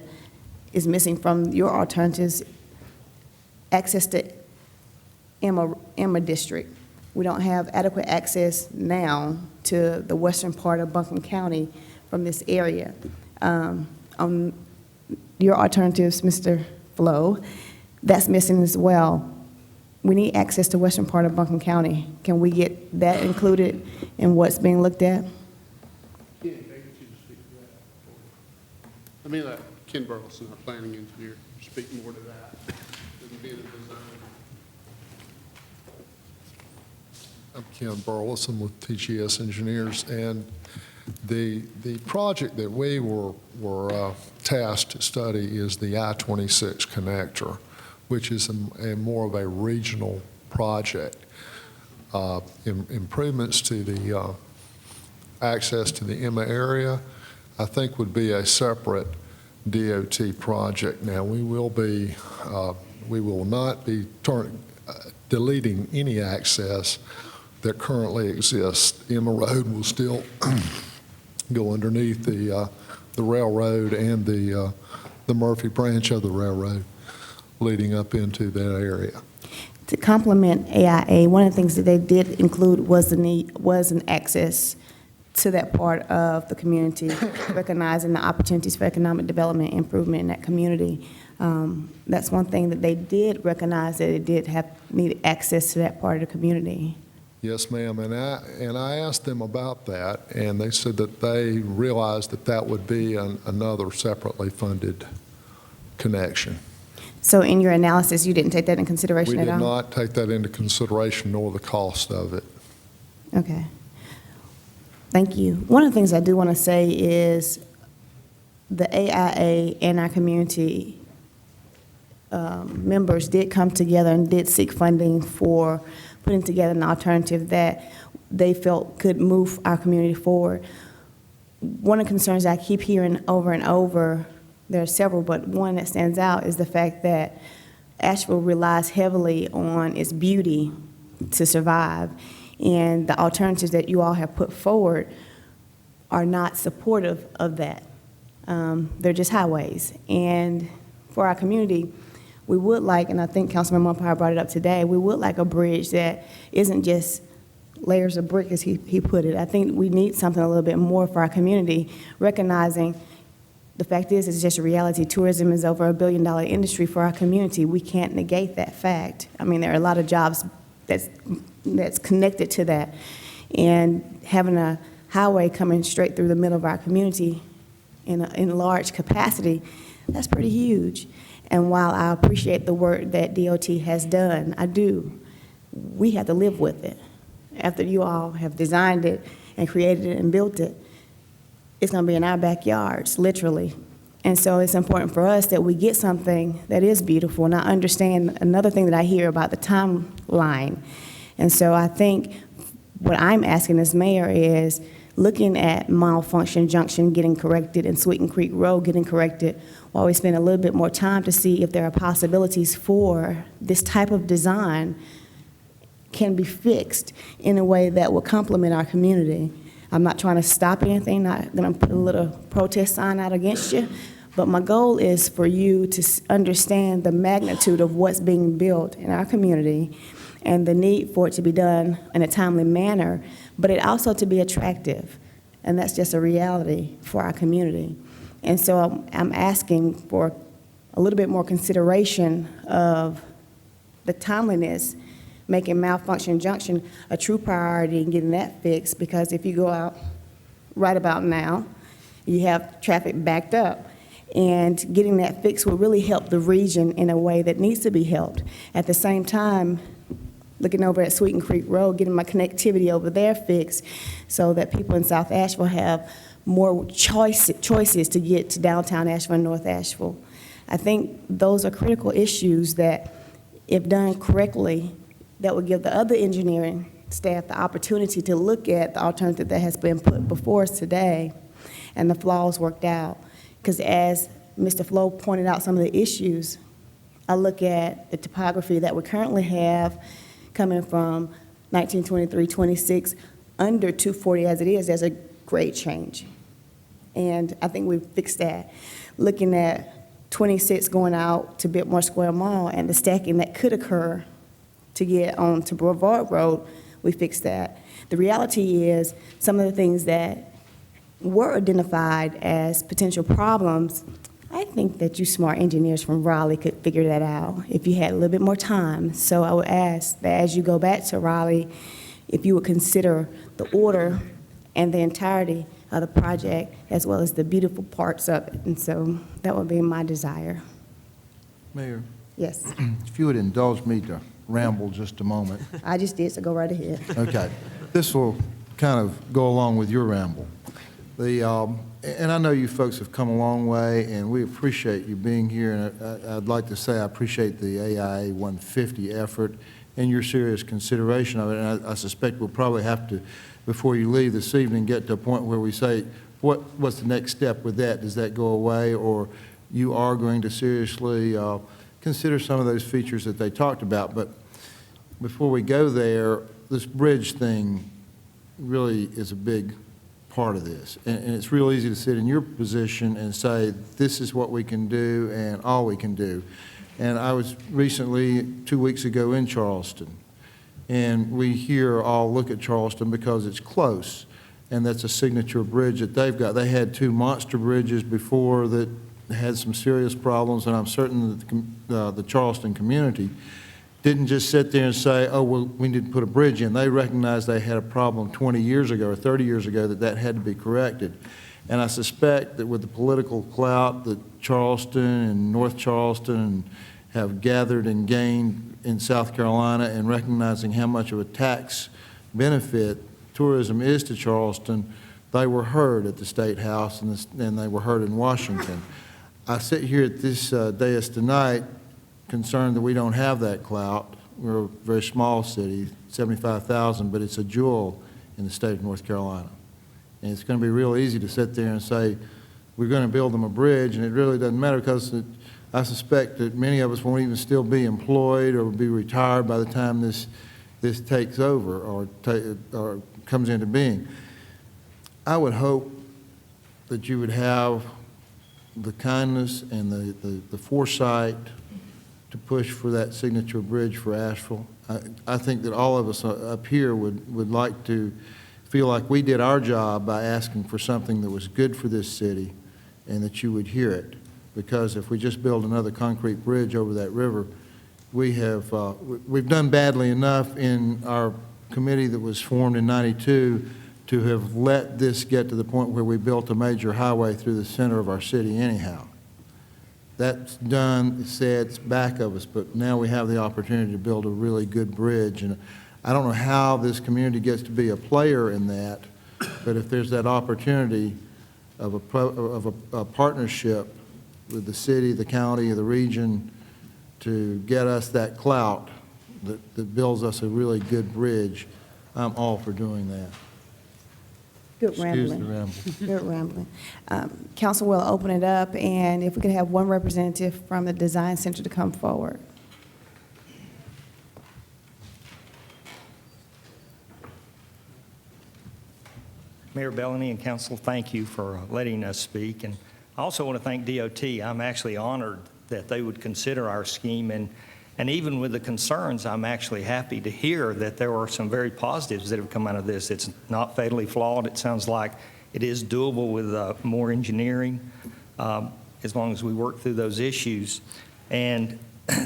is missing from your alternatives, access to Emma District. We don't have adequate access now to the western part of Buncombe County from this area. On your alternatives, Mr. Flo, that's missing as well. We need access to western part of Buncombe County. Can we get that included in what's being looked at? Ken, can I get you to speak to that? Let me let Ken Burleson, our planning engineer, speak more to that. It'll be the design. I'm Ken Burleson with TGS Engineers, and the project that we were tasked to study is the I-26 connector, which is a more of a regional project. Improvements to the access to the Emma area, I think, would be a separate DOT project. Now, we will not be deleting any access that currently exists. Emma Road will still go underneath the railroad and the Murphy branch of the railroad leading up into that area. To complement AIA, one of the things that they did include was an access to that part of the community, recognizing the opportunities for economic development and improvement in that community. That's one thing that they did recognize, that it did need access to that part of the community. Yes, ma'am, and I asked them about that, and they said that they realized that that would be another separately funded connection. So in your analysis, you didn't take that in consideration at all? We did not take that into consideration, nor the cost of it. Okay. Thank you. One of the things I do want to say is the AIA and our community members did come together and did seek funding for putting together an alternative that they felt could move our community forward. One of the concerns I keep hearing over and over, there are several, but one that stands out is the fact that Asheville relies heavily on its beauty to survive, and the alternatives that you all have put forward are not supportive of that. They're just highways. And for our community, we would like, and I think Councilman Mumpire brought it up today, we would like a bridge that isn't just layers of brick, as he put it. I think we need something a little bit more for our community, recognizing the fact is, it's just a reality. Tourism is over $1 billion industry for our community. We can't negate that fact. I mean, there are a lot of jobs that's connected to that. And having a highway coming straight through the middle of our community in large capacity, that's pretty huge. And while I appreciate the work that DOT has done, I do, we have to live with it. After you all have designed it and created it and built it, it's going to be in our backyards, literally. And so it's important for us that we get something that is beautiful. And I understand another thing that I hear about the timeline. And so I think what I'm asking as mayor is looking at Malfunction Junction getting corrected and Sweeten Creek Road getting corrected, while we spend a little bit more time to see if there are possibilities for this type of design can be fixed in a way that will complement our community. I'm not trying to stop anything, not going to put a little protest sign out against you, but my goal is for you to understand the magnitude of what's being built in our community and the need for it to be done in a timely manner, but it also to be attractive, and that's just a reality for our community. And so I'm asking for a little bit more consideration of the timeliness, making Malfunction Junction a true priority and getting that fixed, because if you go out right about now, you have traffic backed up, and getting that fixed will really help the region in a way that needs to be helped. At the same time, looking over at Sweeten Creek Road, getting my connectivity over there fixed so that people in South Asheville have more choices to get to downtown Asheville and North Asheville. I think those are critical issues that, if done correctly, that would give the other engineering staff the opportunity to look at the alternative that has been put before us today and the flaws worked out. Because as Mr. Flo pointed out some of the issues, I look at the topography that we currently have coming from 1923-26 under 240 as it is, there's a grade change. And I think we've fixed that. Looking at 26 going out to Biltmore Square Mall and the stacking that could occur to get on to Boulevard Road, we fixed that. The reality is some of the things that were identified as potential problems, I think that you smart engineers from Raleigh could figure that out if you had a little bit more time. So I would ask that as you go back to Raleigh, if you would consider the order and the entirety of the project as well as the beautiful parts of it. And so that would be my desire. Mayor, Yes, if you would indulge me to ramble just a moment. I just did, so go right ahead. Okay. This will kind of go along with your ramble. And I know you folks have come a long way, and we appreciate you being here. And I'd like to say I appreciate the AIA 150 effort and your serious consideration of it. And I suspect we'll probably have to, before you leave this evening, get to a point where we say, what's the next step with that? Does that go away, or you are going to seriously consider some of those features that they talked about? But before we go there, this bridge thing really is a big part of this. And it's real easy to sit in your position and say, this is what we can do and all we can do. And I was recently, 2 weeks ago, in Charleston. And we here all look at Charleston because it's close. And that's a signature bridge that they've got. They had 2 monster bridges before that had some serious problems. And I'm certain that the Charleston community didn't just sit there and say, oh, well, we need to put a bridge in. They recognized they had a problem 20 years ago or 30 years ago that had to be corrected. And I suspect that with the political clout that Charleston and North Charleston have gathered and gained in South Carolina, and recognizing how much of a tax benefit tourism is to Charleston, they were heard at the State House and they were heard in Washington. I sit here at this dais tonight concerned that we don't have that clout. We're a very small city, 75,000, but it's a jewel in the state of North Carolina. And it's going to be real easy to sit there and say, we're going to build them a bridge, and it really doesn't matter because I suspect that many of us won't even still be employed or be retired by the time this takes over or comes into being. I would hope that you would have the kindness and the foresight to push for that signature bridge for Asheville. I think that all of us up here would like to feel like we did our job by asking for something that was good for this city and that you would hear it. Because if we just build another concrete bridge over that river, we've done badly enough in our committee that was formed in '92 to have let this get to the point where we built a major highway through the center of our city anyhow. That's done, it's said, it's back of us, but now we have the opportunity to build a really good bridge. And I don't know how this community gets to be a player in that, but if there's that opportunity of a partnership with the city, the county, the region to get us that clout that builds us a really good bridge, I'm all for doing that. Good rambling. Excuse the ramble. Good rambling. Council will open it up, and if we could have one representative from the Design Center to come forward. Mayor Bellany and Council, thank you for letting us speak. And I also want to thank DOT. I'm actually honored that they would consider our scheme. And even with the concerns, I'm actually happy to hear that there are some very positives that have come out of this. It's not fatally flawed. It sounds like it is doable with more engineering as long as we work through those issues. And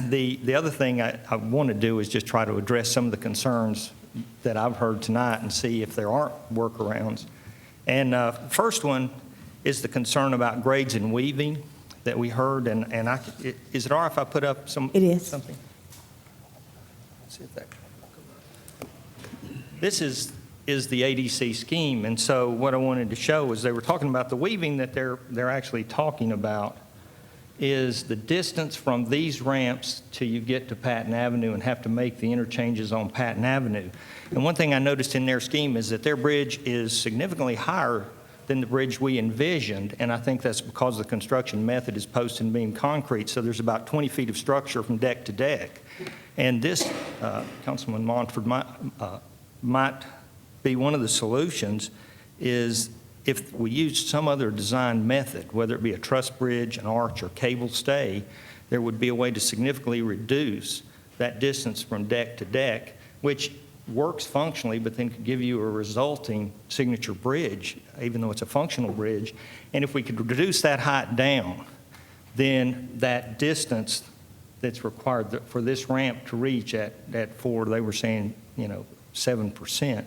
the other thing I want to do is just try to address some of the concerns that I've heard tonight and see if there aren't workarounds. And first one is the concern about grades and weaving that we heard. And is it all right if I put up some? It is. Something? Let's see if that. This is the ADC scheme. And so what I wanted to show is they were talking about the weaving that they're actually talking about is the distance from these ramps till you get to Patton Avenue and have to make the interchanges on Patton Avenue. And one thing I noticed in their scheme is that their bridge is significantly higher than the bridge we envisioned, and I think that's because the construction method is post and beam concrete, so there's about 20 feet of structure from deck to deck. And this, Councilman Montford, might be one of the solutions is if we used some other design method, whether it be a truss bridge, an arch, or cable stay, there would be a way to significantly reduce that distance from deck to deck, which works functionally, but then could give you a resulting signature bridge, even though it's a functional bridge. And if we could reduce that height down, then that distance that's required for this ramp to reach at they were saying, 7%,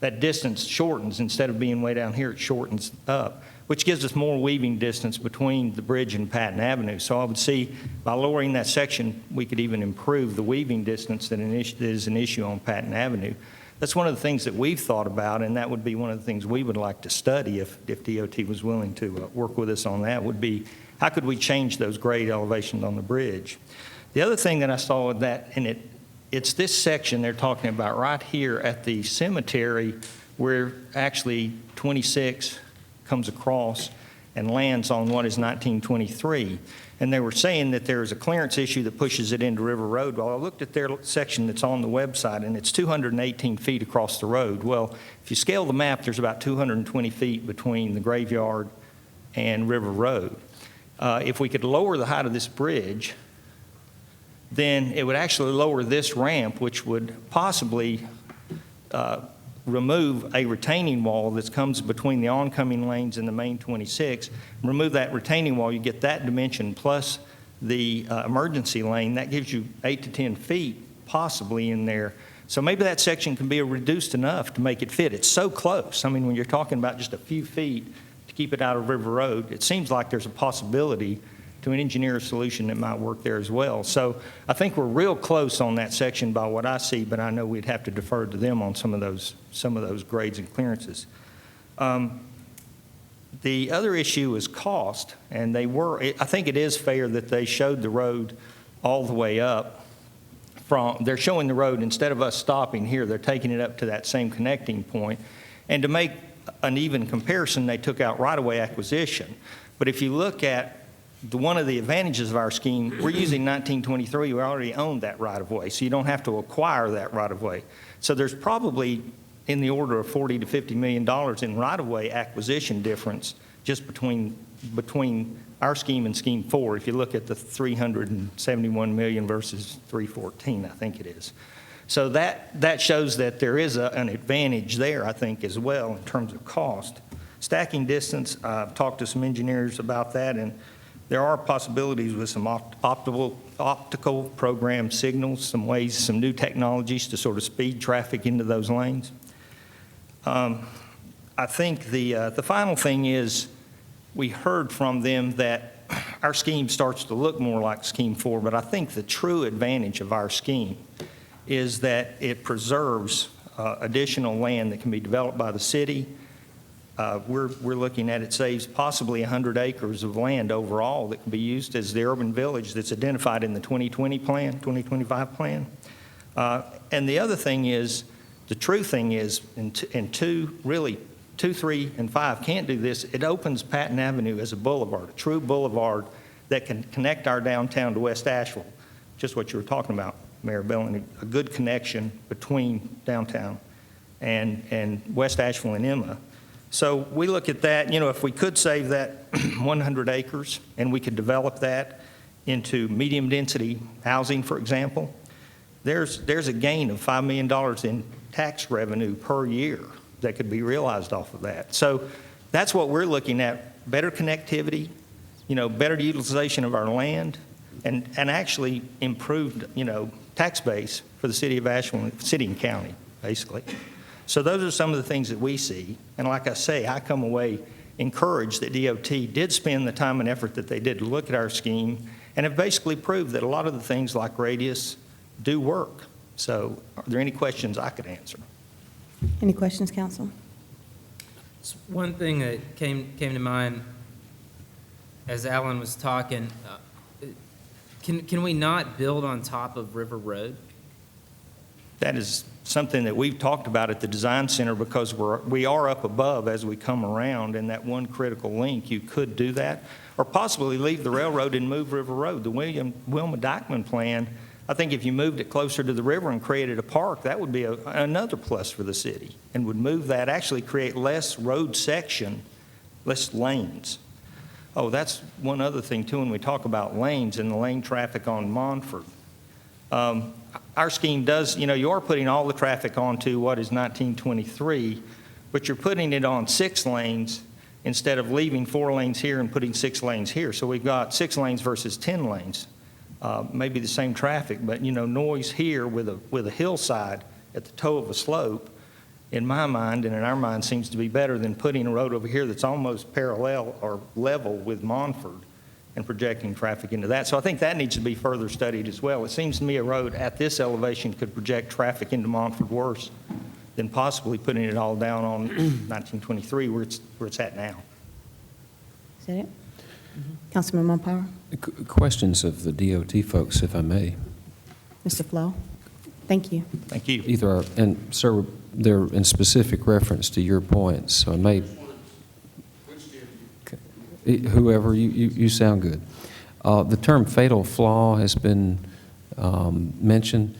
that distance shortens. Instead of being way down here, it shortens up, which gives us more weaving distance between the bridge and Patton Avenue. So I would see by lowering that section, we could even improve the weaving distance that is an issue on Patton Avenue. That's one of the things that we've thought about, and that would be one of the things we would like to study if DOT was willing to work with us on that, would be how could we change those grade elevations on the bridge. The other thing that I saw with that, and it's this section they're talking about right here at the cemetery where actually 26 comes across and lands on what is 1923. And they were saying that there's a clearance issue that pushes it into River Road. Well, I looked at their section that's on the website, and it's 218 feet across the road. Well, if you scale the map, there's about 220 feet between the graveyard and River Road. If we could lower the height of this bridge, then it would actually lower this ramp, which would possibly remove a retaining wall that comes between the oncoming lanes and the main 26. Remove that retaining wall, you get that dimension plus the emergency lane. That gives you 8 to 10 feet possibly in there. So maybe that section can be reduced enough to make it fit. It's so close. I mean, when you're talking about just a few feet to keep it out of River Road, it seems like there's a possibility to an engineer solution that might work there as well. So I think we're real close on that section by what I see, but I know we'd have to defer to them on some of those grades and clearances. The other issue is cost, and I think it is fair that they showed the road all the way up. They're showing the road, instead of us stopping here, they're taking it up to that same connecting point. And to make an even comparison, they took out right-of-way acquisition. But if you look at one of the advantages of our scheme, we're using 1923. We already own that right-of-way, so you don't have to acquire that right-of-way. So there's probably in the order of $40 to $50 million in right-of-way acquisition difference just between our scheme and Scheme 4. If you look at the $371 million versus $314, I think it is. So that shows that there is an advantage there, I think, as well in terms of cost. Stacking distance, I've talked to some engineers about that, and there are possibilities with some optical program signals, some ways, some new technologies to sort of speed traffic into those lanes. I think the final thing is we heard from them that our scheme starts to look more like Scheme 4, but I think the true advantage of our scheme is that it preserves additional land that can be developed by the city. We're looking at it saves possibly 100 acres of land overall that can be used as the urban village that's identified in the 2025 plan. And the other thing is, the true thing is, and 2, 3, and 5 can't do this, it opens Patton Avenue as a boulevard, a true boulevard that can connect our downtown to West Asheville, just what you were talking about, Mayor Bellany, a good connection between downtown and West Asheville and Emma. So we look at that, if we could save that 100 acres and we could develop that into medium density housing, for example, there's a gain of $5 million in tax revenue per year that could be realized off of that. So that's what we're looking at, better connectivity, better utilization of our land, and actually improved, tax base for the city of Asheville, city and county, basically. So those are some of the things that we see. And like I say, I come away encouraged that DOT did spend the time and effort that they did to look at our scheme and have basically proved that a lot of the things like radius do work. So are there any questions I could answer? Any questions, council? One thing that came to mind as Alan was talking, can we not build on top of River Road? That is something that we've talked about at the Design Center because we are up above as we come around, and that one critical link, you could do that, or possibly leave the railroad and move River Road. The Wilma Dyckman plan I think if you moved it closer to the river and created a park, that would be another plus for the city, and would move that, actually create less road section, less lanes. Oh, that's one other thing, too, when we talk about lanes and the lane traffic on Montford. Our scheme does, you are putting all the traffic onto what is 1923, but you're putting it on 6 lanes instead of leaving 4 lanes here and putting 6 lanes here. So we've got 6 lanes versus 10 lanes. Maybe the same traffic, but, noise here with a hillside at the toe of a slope, in my mind and in our mind, seems to be better than putting a road over here that's almost parallel or level with Montford and projecting traffic into that. So I think that needs to be further studied as well. It seems to me a road at this elevation could project traffic into Montford worse than possibly putting it all down on 1923 where it's at now. Is that it? Councilman Monpower? Questions of the DOT folks, if I may. Mr. Flo? Thank you. Thank you. Either, and sir, they're in specific reference to your points, so it may. Whoever, you sound good. The term fatal flaw has been mentioned.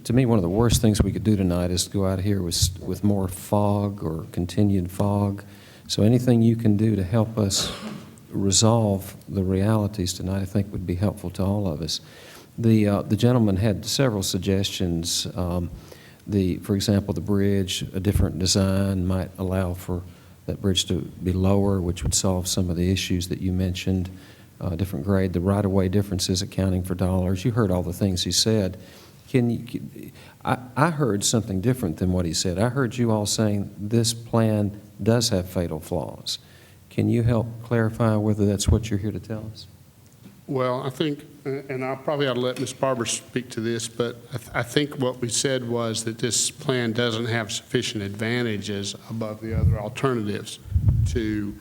To me, one of the worst things we could do tonight is to go out here with more fog or continued fog. So anything you can do to help us resolve the realities tonight, I think would be helpful to all of us. The gentleman had several suggestions. For example, the bridge, a different design might allow for that bridge to be lower, which would solve some of the issues that you mentioned. Different grade, the right-of-way differences accounting for dollars. You heard all the things he said. I heard something different than what he said. I heard you all saying this plan does have fatal flaws. Can you help clarify whether that's what you're here to tell us? Well, I think, and I probably ought to let Ms. Barber speak to this, but I think what we said was that this plan doesn't have sufficient advantages above the other alternatives to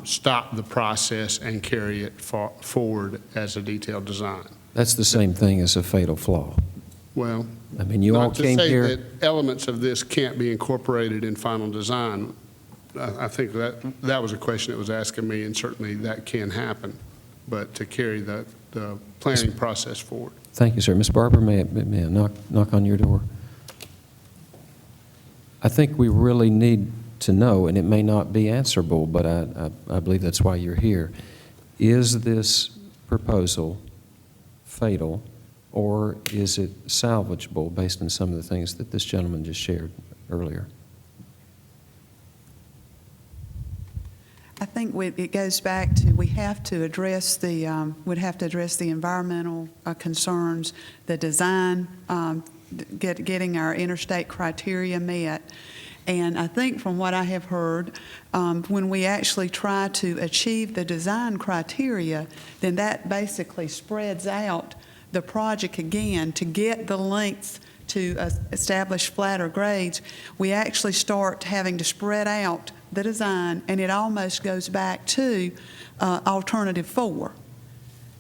stop the process and carry it forward as a detailed design. That's the same thing as a fatal flaw. Well, I mean, you all came here. not to say that elements of this can't be incorporated in final design. I think that was a question that was asked of me, and certainly that can happen, but to carry the planning process forward. Thank you, sir. Ms. Barber, may I knock on your door? I think we really need to know, and it may not be answerable, but I believe that's why you're here. Is this proposal fatal, or is it salvageable based on some of the things that this gentleman just shared earlier? I think it goes back to we have to address the environmental concerns, the design, getting our interstate criteria met. And I think from what I have heard, when we actually try to achieve the design criteria, then that basically spreads out the project again to get the length to establish flatter grades. We actually start having to spread out the design, and it almost goes back to alternative 4.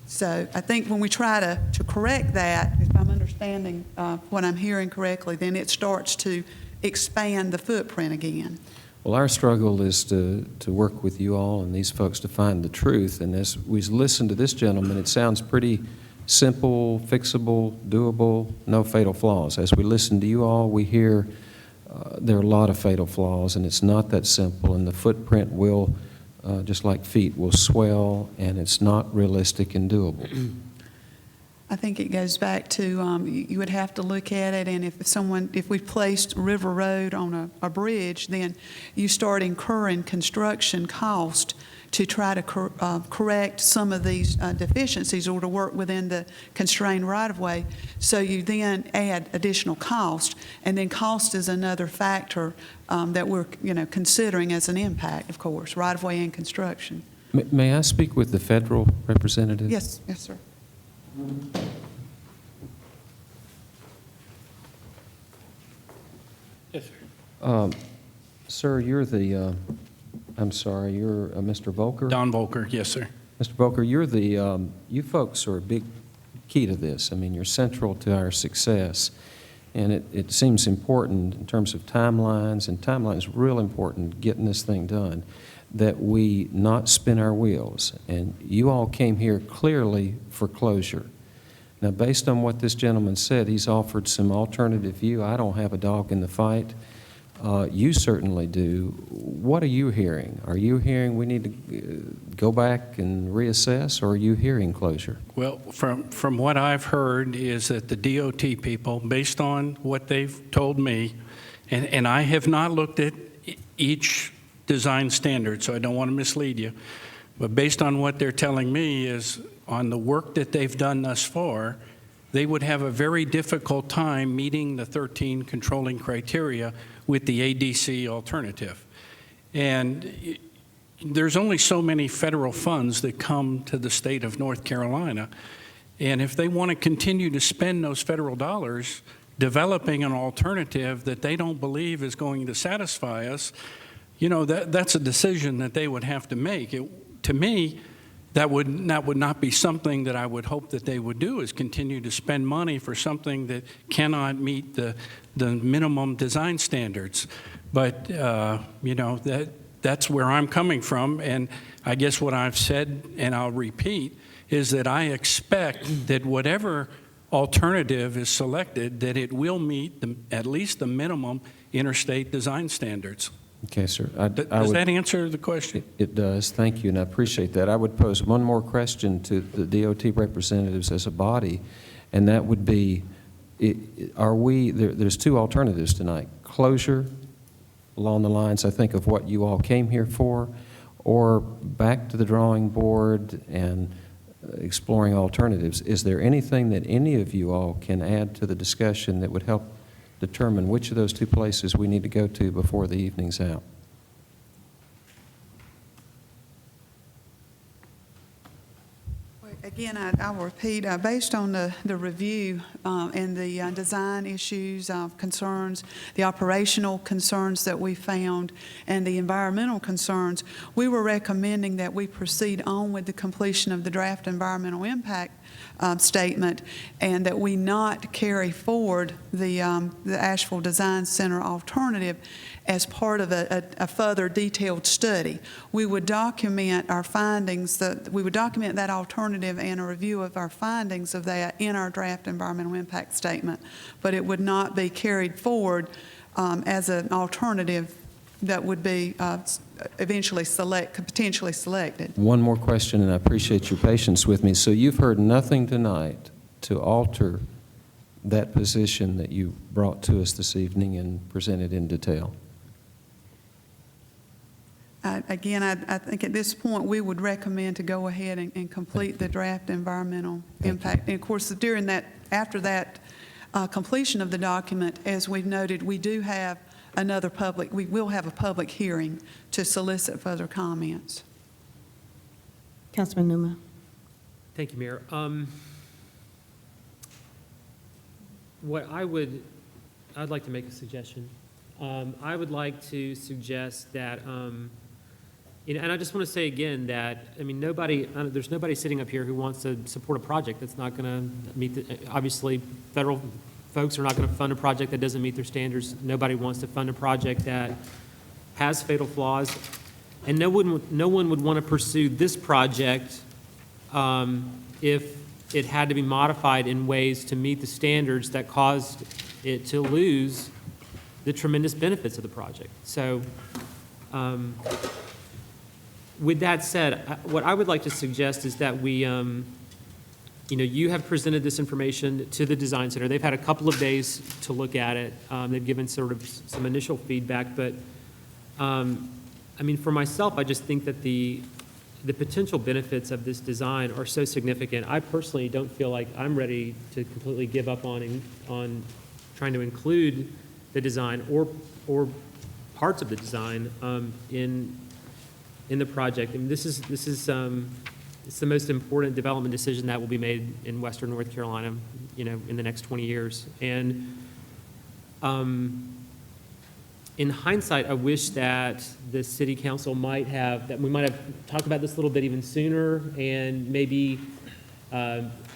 So I think when we try to correct that, if I'm understanding what I'm hearing correctly, then it starts to expand the footprint again. Well, our struggle is to work with you all and these folks to find the truth. And as we listen to this gentleman, it sounds pretty simple, fixable, doable, no fatal flaws. As we listen to you all, we hear there are a lot of fatal flaws, and it's not that simple, and the footprint will, just like feet, will swell, and it's not realistic and doable. I think it goes back to you would have to look at it, and if we placed River Road on a bridge, then you start incurring construction cost to try to correct some of these deficiencies or to work within the constrained right-of-way. So you then add additional cost, and then cost is another factor that we're considering as an impact, of course, right-of-way and construction. May I speak with the federal representative? Yes, sir. Yes, sir. Sir, you're the, I'm sorry, you're Mr. Volker? Don Volker, yes, sir. Mr. Volker, you're the, you folks are a big key to this. I mean, you're central to our success. And it seems important in terms of timelines, and timelines real important getting this thing done, that we not spin our wheels. And you all came here clearly for closure. Now, based on what this gentleman said, he's offered some alternative view. I don't have a dog in the fight. You certainly do. What are you hearing? Are you hearing we need to go back and reassess, or are you hearing closure? Well, from what I've heard is that the DOT people, based on what they've told me, and I have not looked at each design standard, so I don't want to mislead you, but based on what they're telling me is on the work that they've done thus far, they would have a very difficult time meeting the 13 controlling criteria with the ADC alternative. And there's only so many federal funds that come to the state of North Carolina. And if they want to continue to spend those federal dollars developing an alternative that they don't believe is going to satisfy us, you know, that's a decision that they would have to make. To me, that would not be something that I would hope that they would do, is continue to spend money for something that cannot meet the minimum design standards. But, you know, that's where I'm coming from. And I guess what I've said, and I'll repeat, is that I expect that whatever alternative is selected, that it will meet at least the minimum interstate design standards. Okay, sir. Does that answer the question? It does. Thank you, and I appreciate that. I would pose one more question to the DOT representatives as a body, and that would be, there's two alternatives tonight: closure along the lines, I think, of what you all came here for, or back to the drawing board and exploring alternatives. Is there anything that any of you all can add to the discussion that would help determine which of those two places we need to go to before the evening's out? Again, I'll repeat, based on the review and the design issues, concerns, the operational concerns that we found, and the environmental concerns, we were recommending that we proceed on with the completion of the draft environmental impact statement, and that we not carry forward the Asheville Design Center alternative as part of a further detailed study. We would document our findings, we would document that alternative and a review of our findings of that in our draft environmental impact statement, but it would not be carried forward as an alternative that would be eventually potentially selected. One more question, and I appreciate your patience with me. So you've heard nothing tonight to alter that position that you brought to us this evening and presented in detail? Again, I think at this point, we would recommend to go ahead and complete the draft environmental impact. And of course, after that completion of the document, as we've noted, we do have we will have a public hearing to solicit further comments. Councilman Newman. Thank you, Mayor. I'd like to make a suggestion. I would like to suggest that, and I just want to say again that, I mean, there's nobody sitting up here who wants to support a project that's not going to meet obviously, federal folks are not going to fund a project that doesn't meet their standards. Nobody wants to fund a project that has fatal flaws. And no one would want to pursue this project if it had to be modified in ways to meet the standards that caused it to lose the tremendous benefits of the project. So with that said, what I would like to suggest is that we, you have presented this information to the Design Center. They've had a couple of days to look at it. They've given sort of some initial feedback, but I mean, for myself, I just think that the potential benefits of this design are so significant. I personally don't feel like I'm ready to completely give up on trying to include the design or parts of the design in the project. And this is it's the most important development decision that will be made in Western North Carolina, in the next 20 years. And in hindsight, I wish that the city council we might have talked about this a little bit even sooner, and maybe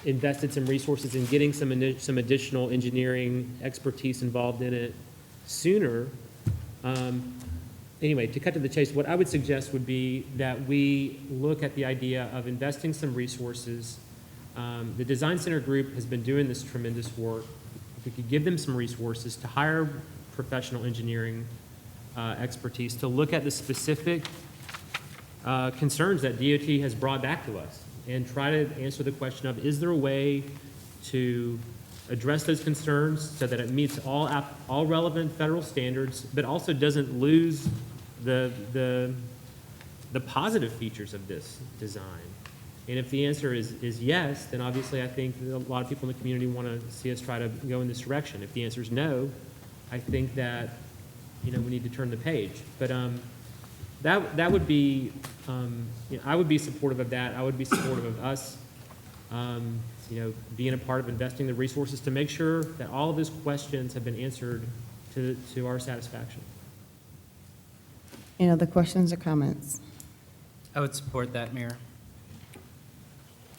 invested some resources in getting some additional engineering expertise involved in it sooner. Anyway, to cut to the chase, what I would suggest would be that we look at the idea of investing some resources The Design Center Group has been doing this tremendous work. If we could give them some resources to hire professional engineering expertise to look at the specific concerns that DOT has brought back to us and try to answer the question of, is there a way to address those concerns so that it meets all relevant federal standards, but also doesn't lose the positive features of this design? And if the answer is yes, then obviously I think a lot of people in the community want to see us try to go in this direction. If the answer is no, I think that, we need to turn the page. But that would be, I would be supportive of that. I would be supportive of us, being a part of investing the resources to make sure that all of those questions have been answered to our satisfaction. Any other questions or comments? I would support that, Mayor.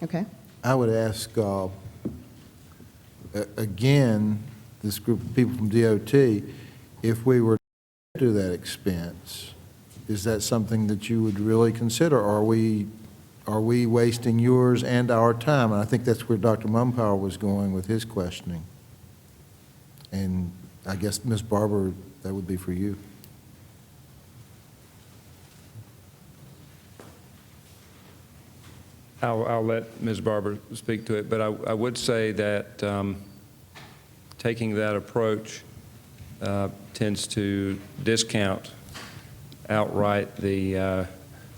Okay. I would ask, again, this group of people from DOT, if we were to do that expense, is that something that you would really consider? Are we wasting yours and our time? And I think that's where Dr. Mumpower was going with his questioning. And I guess, Ms. Barber, that would be for you. I'll let Ms. Barber speak to it, but I would say that taking that approach tends to discount outright the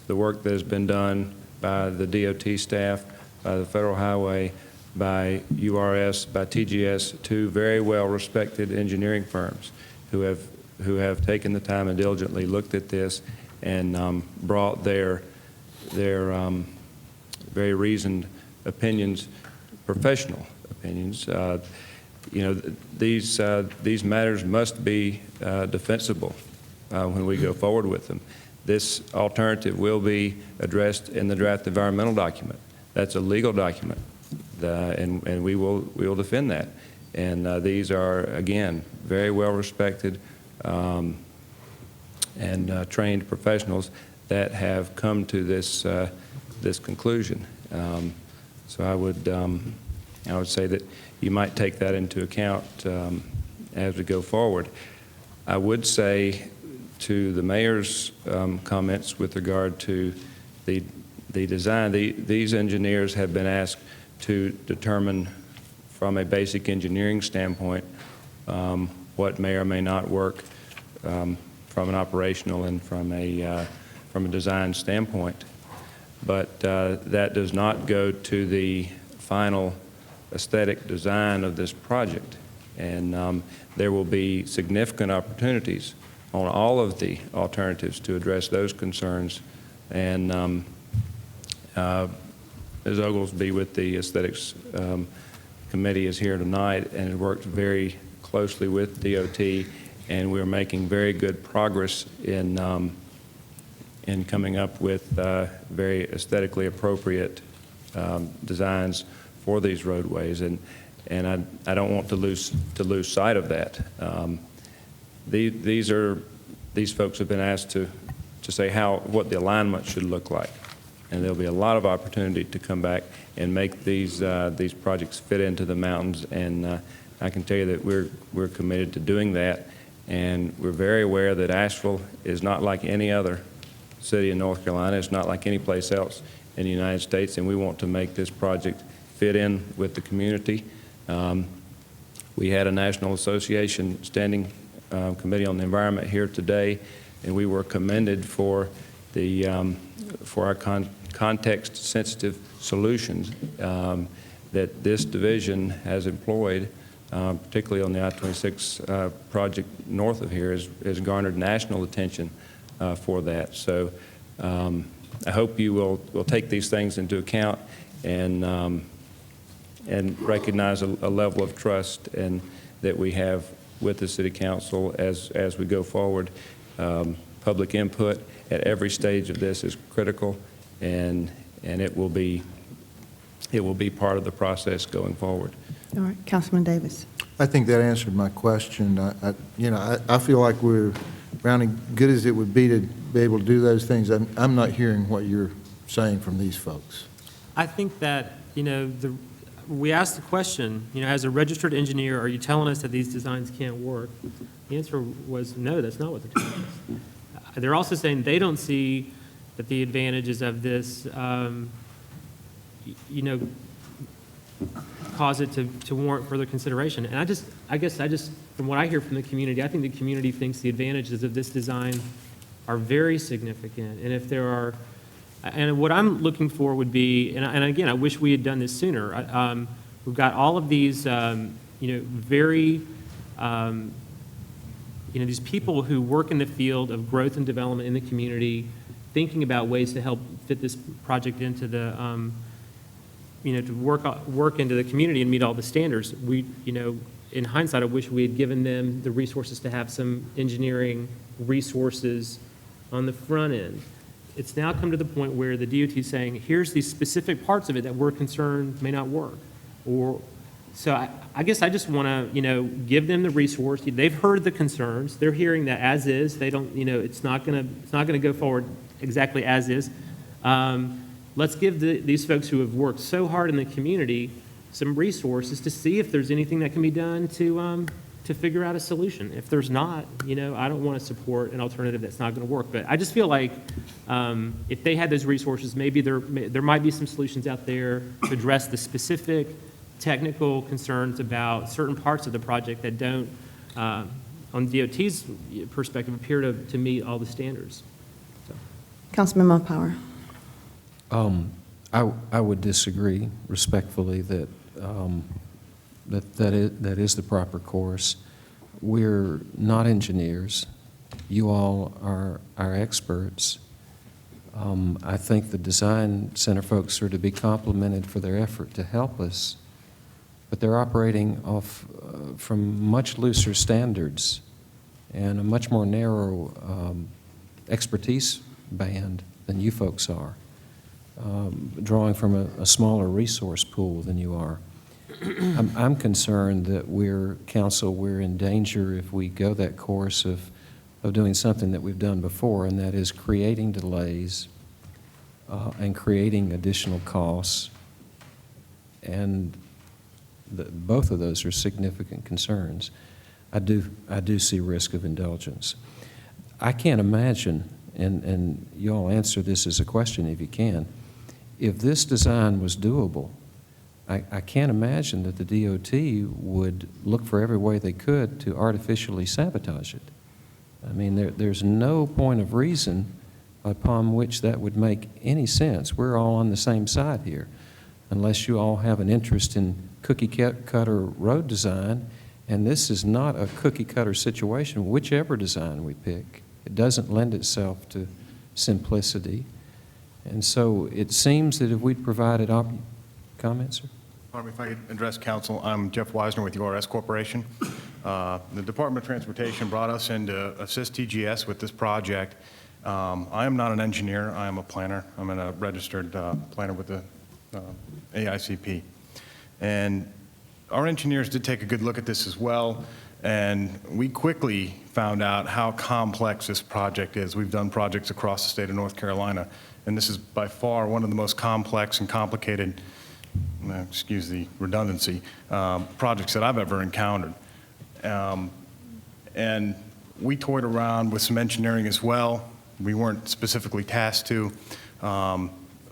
work that has been done by the DOT staff, by the Federal Highway, by URS, by TGS, two very well-respected engineering firms who have taken the time and diligently looked at this and brought their very reasoned opinions, professional opinions. These matters must be defensible when we go forward with them. This alternative will be addressed in the draft environmental document. That's a legal document, and we will defend that. And these are, again, very well-respected and trained professionals that have come to this conclusion. So I would say that you might take that into account as we go forward. I would say to the mayor's comments with regard to the design, these engineers have been asked to determine from a basic engineering standpoint what may or may not work from an operational and from a design standpoint. But that does not go to the final aesthetic design of this project. And there will be significant opportunities on all of the alternatives to address those concerns. And Ms. Oglesby with the Aesthetics Committee is here tonight and has worked very closely with DOT, and we're making very good progress in coming up with very aesthetically appropriate designs for these roadways, and I don't want to lose sight of that. These folks have been asked to say what the alignment should look like, and there'll be a lot of opportunity to come back and make these projects fit into the mountains, and I can tell you that we're committed to doing that, and we're very aware that Asheville is not like any other city in North Carolina. It's not like any place else in the United States, and we want to make this project fit in with the community. We had a National Association Standing Committee on the Environment here today, and we were commended for our context-sensitive solutions that this division has employed, particularly on the I-26 project north of here, has garnered national attention for that. So I hope you will take these things into account and recognize a level of trust and that we have with the City Council as we go forward. Public input at every stage of this is critical, and it will be part of the process going forward. All right, Councilman Davis. I think that answered my question. I feel like we're rounding, good as it would be to be able to do those things. I'm not hearing what you're saying from these folks. I think that we asked the question, as a registered engineer, are you telling us that these designs can't work? The answer was, no, that's not what they're telling us. They're also saying they don't see that the advantages of this, cause it to warrant further consideration. And I guess, from what I hear from the community, I think the community thinks the advantages of this design are very significant. And if there are, and what I'm looking for would be, and again, I wish we had done this sooner. We've got all of these, very, these people who work in the field of growth and development in the community, thinking about ways to help fit this project into the, to work into the community and meet all the standards. We, in hindsight, I wish we had given them the resources to have some engineering resources on the front end. It's now come to the point where the DOT is saying, here's these specific parts of it that we're concerned may not work. So I guess I just want to, give them the resource. They've heard the concerns. They're hearing that as is. They don't, it's not going to go forward exactly as is. Let's give these folks who have worked so hard in the community some resources to see if there's anything that can be done to figure out a solution. If there's not, I don't want to support an alternative that's not going to work. But I just feel like if they had those resources, maybe there might be some solutions out there to address the specific technical concerns about certain parts of the project that don't, on DOT's perspective, appear to meet all the standards. So. Councilman Power. I would disagree respectfully that that is the proper course. We're not engineers. You all are our experts. I think the Design Center folks are to be complimented for their effort to help us, but they're operating off from much looser standards and a much more narrow expertise band than you folks are. Drawing from a smaller resource pool than you are. I'm concerned that we're in danger if we go that course of doing something that we've done before, and that is creating delays and creating additional costs. And both of those are significant concerns. I do see risk of indulgence. I can't imagine, and you all answer this as a question if you can, if this design was doable, I can't imagine that the DOT would look for every way they could to artificially sabotage it. I mean, there's no point of reason upon which that would make any sense. We're all on the same side here, unless you all have an interest in cookie-cutter road design, and this is not a cookie-cutter situation, whichever design we pick. It doesn't lend itself to simplicity. And so it seems that if we'd provided comments, sir? Pardon me if I could address council. I'm Jeff Wisner with URS Corporation. The Department of Transportation brought us in to assist TGS with this project. I am not an engineer. I am a planner. I'm a registered planner with the AICP. And our engineers did take a good look at this as well, and we quickly found out how complex this project is. We've done projects across the state of North Carolina, and this is by far one of the most complex and complicated, excuse the redundancy, projects that I've ever encountered. And we toyed around with some engineering as well. We weren't specifically tasked to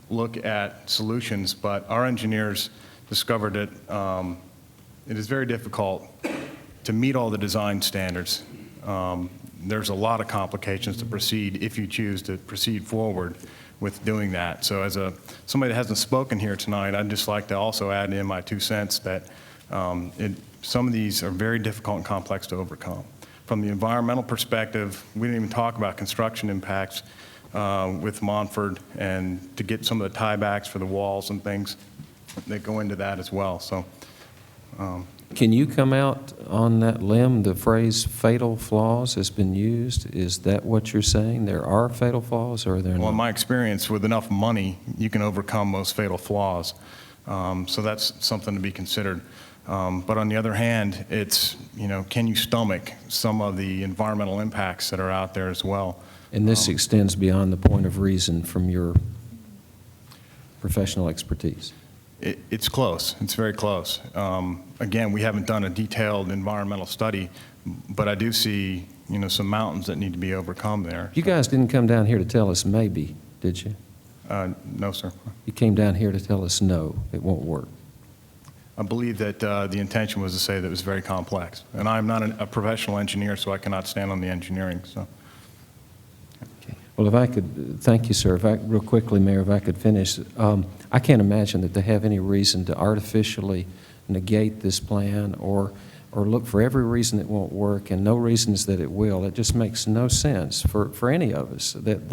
look at solutions, but our engineers discovered that it is very difficult to meet all the design standards. There's a lot of complications to proceed if you choose to proceed forward with doing that. So as somebody that hasn't spoken here tonight, I'd just like to also add in my 2 cents that some of these are very difficult and complex to overcome. From the environmental perspective, we didn't even talk about construction impacts with Montford, and to get some of the tiebacks for the walls and things that go into that as well. So. Can you come out on that limb? The phrase fatal flaws has been used. Is that what you're saying? There are fatal flaws, or are there not? Well, in my experience, with enough money, you can overcome most fatal flaws. So that's something to be considered. But on the other hand, it's, can you stomach some of the environmental impacts that are out there as well? And this extends beyond the point of reason from your professional expertise. It's close. It's very close. Again, we haven't done a detailed environmental study, but I do see, some mountains that need to be overcome there. You guys didn't come down here to tell us maybe, did you? No, sir. You came down here to tell us no, it won't work. I believe that the intention was to say that it was very complex. And I'm not a professional engineer, so I cannot stand on the engineering, so. Well, if I could, thank you, sir. Real quickly, Mayor, if I could finish. I can't imagine that they have any reason to artificially negate this plan or look for every reason it won't work and no reasons that it will. It just makes no sense for any of us. That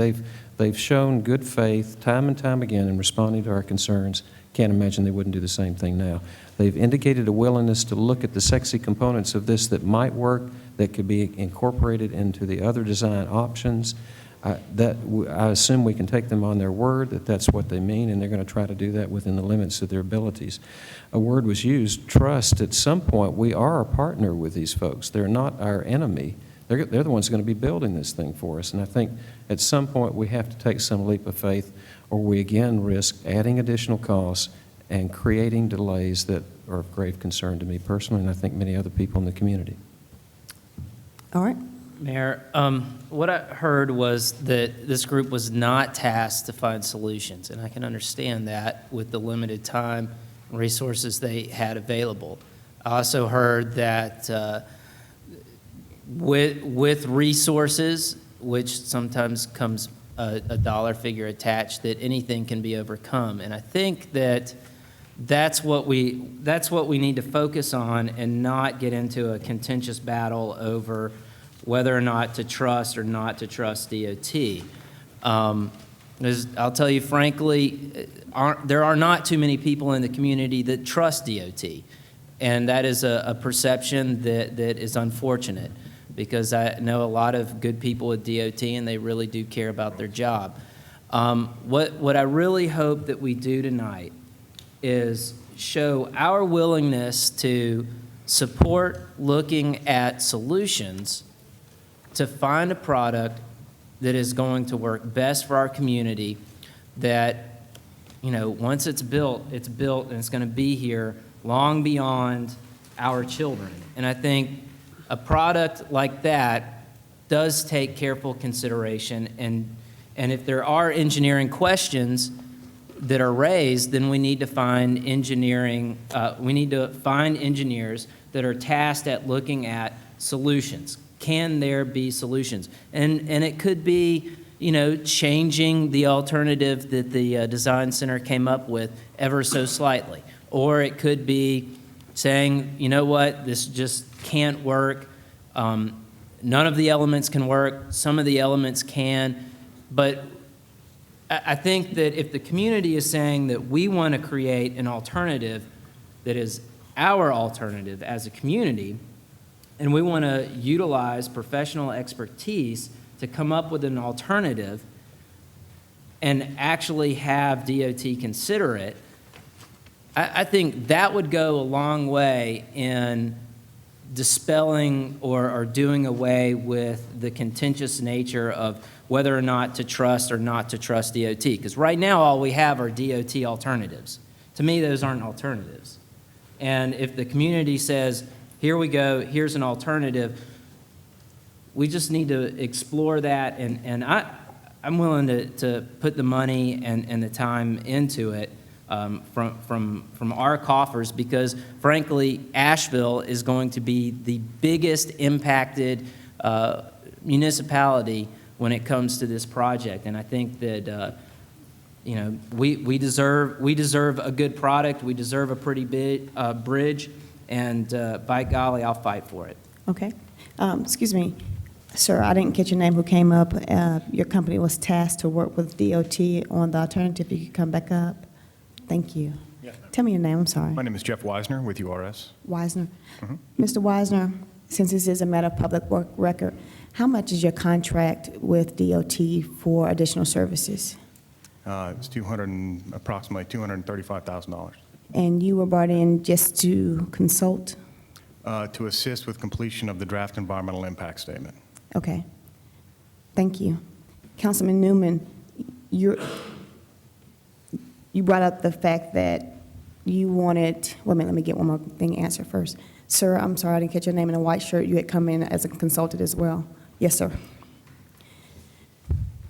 they've shown good faith time and time again in responding to our concerns. Can't imagine they wouldn't do the same thing now. They've indicated a willingness to look at the sexy components of this that might work, that could be incorporated into the other design options. I assume we can take them on their word that that's what they mean, and they're going to try to do that within the limits of their abilities. A word was used, trust. At some point, we are a partner with these folks. They're not our enemy. They're the ones going to be building this thing for us, and I think at some point we have to take some leap of faith, or we again risk adding additional costs and creating delays that are of grave concern to me personally, and I think many other people in the community. All right. Mayor, what I heard was that this group was not tasked to find solutions, and I can understand that with the limited time and resources they had available. I also heard that with resources, which sometimes comes a dollar figure attached, that anything can be overcome. And I think that that's what we need to focus on and not get into a contentious battle over whether or not to trust or not to trust DOT. I'll tell you frankly, there are not too many people in the community that trust DOT. And that is a perception that is unfortunate, because I know a lot of good people at DOT and they really do care about their job. What I really hope that we do tonight is show our willingness to support looking at solutions to find a product that is going to work best for our community, that, once it's built, and it's going to be here long beyond our children. And I think a product like that does take careful consideration, and if there are engineering questions that are raised, then we need to find engineers that are tasked at looking at solutions. Can there be solutions? And it could be, changing the alternative that the Design Center came up with ever so slightly. Or it could be saying, you know what, this just can't work. None of the elements can work. Some of the elements can. But I think that if the community is saying that we want to create an alternative that is our alternative as a community, and we want to utilize professional expertise to come up with an alternative and actually have DOT consider it, I think that would go a long way in dispelling or doing away with the contentious nature of whether or not to trust or not to trust DOT. Because right now, all we have are DOT alternatives. To me, those aren't alternatives. And if the community says, here we go, here's an alternative, we just need to explore that, and I'm willing to put the money and the time into it from our coffers, because frankly, Asheville is going to be the biggest impacted municipality when it comes to this project. And I think that we deserve a good product, we deserve a pretty big bridge, and by golly, I'll fight for it. Okay. Excuse me, sir, I didn't catch your name who came up. Your company was tasked to work with DOT on the alternative. You could come back up. Thank you. Yes, Tell me your name, I'm sorry. my name is Jeff Wisner with URS. Wisner. Mr. Wisner, since this is a matter of public work record, how much is your contract with DOT for additional services? It's approximately $235,000 And you were brought in just to consult? to assist with completion of the draft environmental impact statement. Okay. Thank you. Councilman Newman, you brought up the fact that you wanted, wait a minute, let me get one more thing answered first. Sir, I'm sorry, I didn't catch your name in a white shirt. You had come in as a consultant as well. Yes, sir.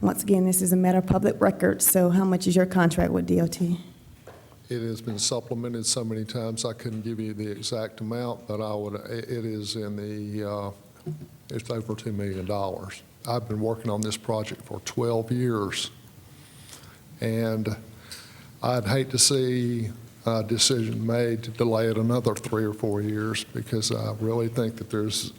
Once again, this is a matter of public record, so how much is your contract with DOT? It has been supplemented so many times, I couldn't give you the exact amount, but it is in the, it's over $2 million. I've been working on this project for 12 years, and I'd hate to see a decision made to delay it another 3 or 4 years, because I really think that there's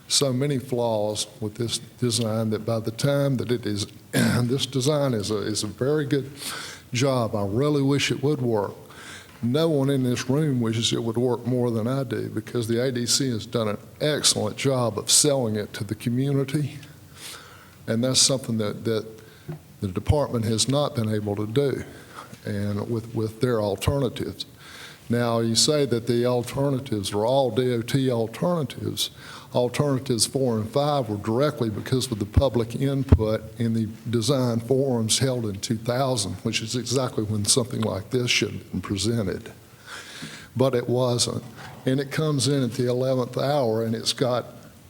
so many flaws with this design that by the time that it is, this design is a very good job. I really wish it would work. No one in this room wishes it would work more than I do, because the ADC has done an excellent job of selling it to the community, and that's something that the department has not been able to do, and with their alternatives. Now, you say that the alternatives are all DOT alternatives. Alternatives 4 and 5 were directly because of the public input in the design forums held in 2000, which is exactly when something like this should have been presented. But it wasn't. And it comes in at the 11th hour, and it's got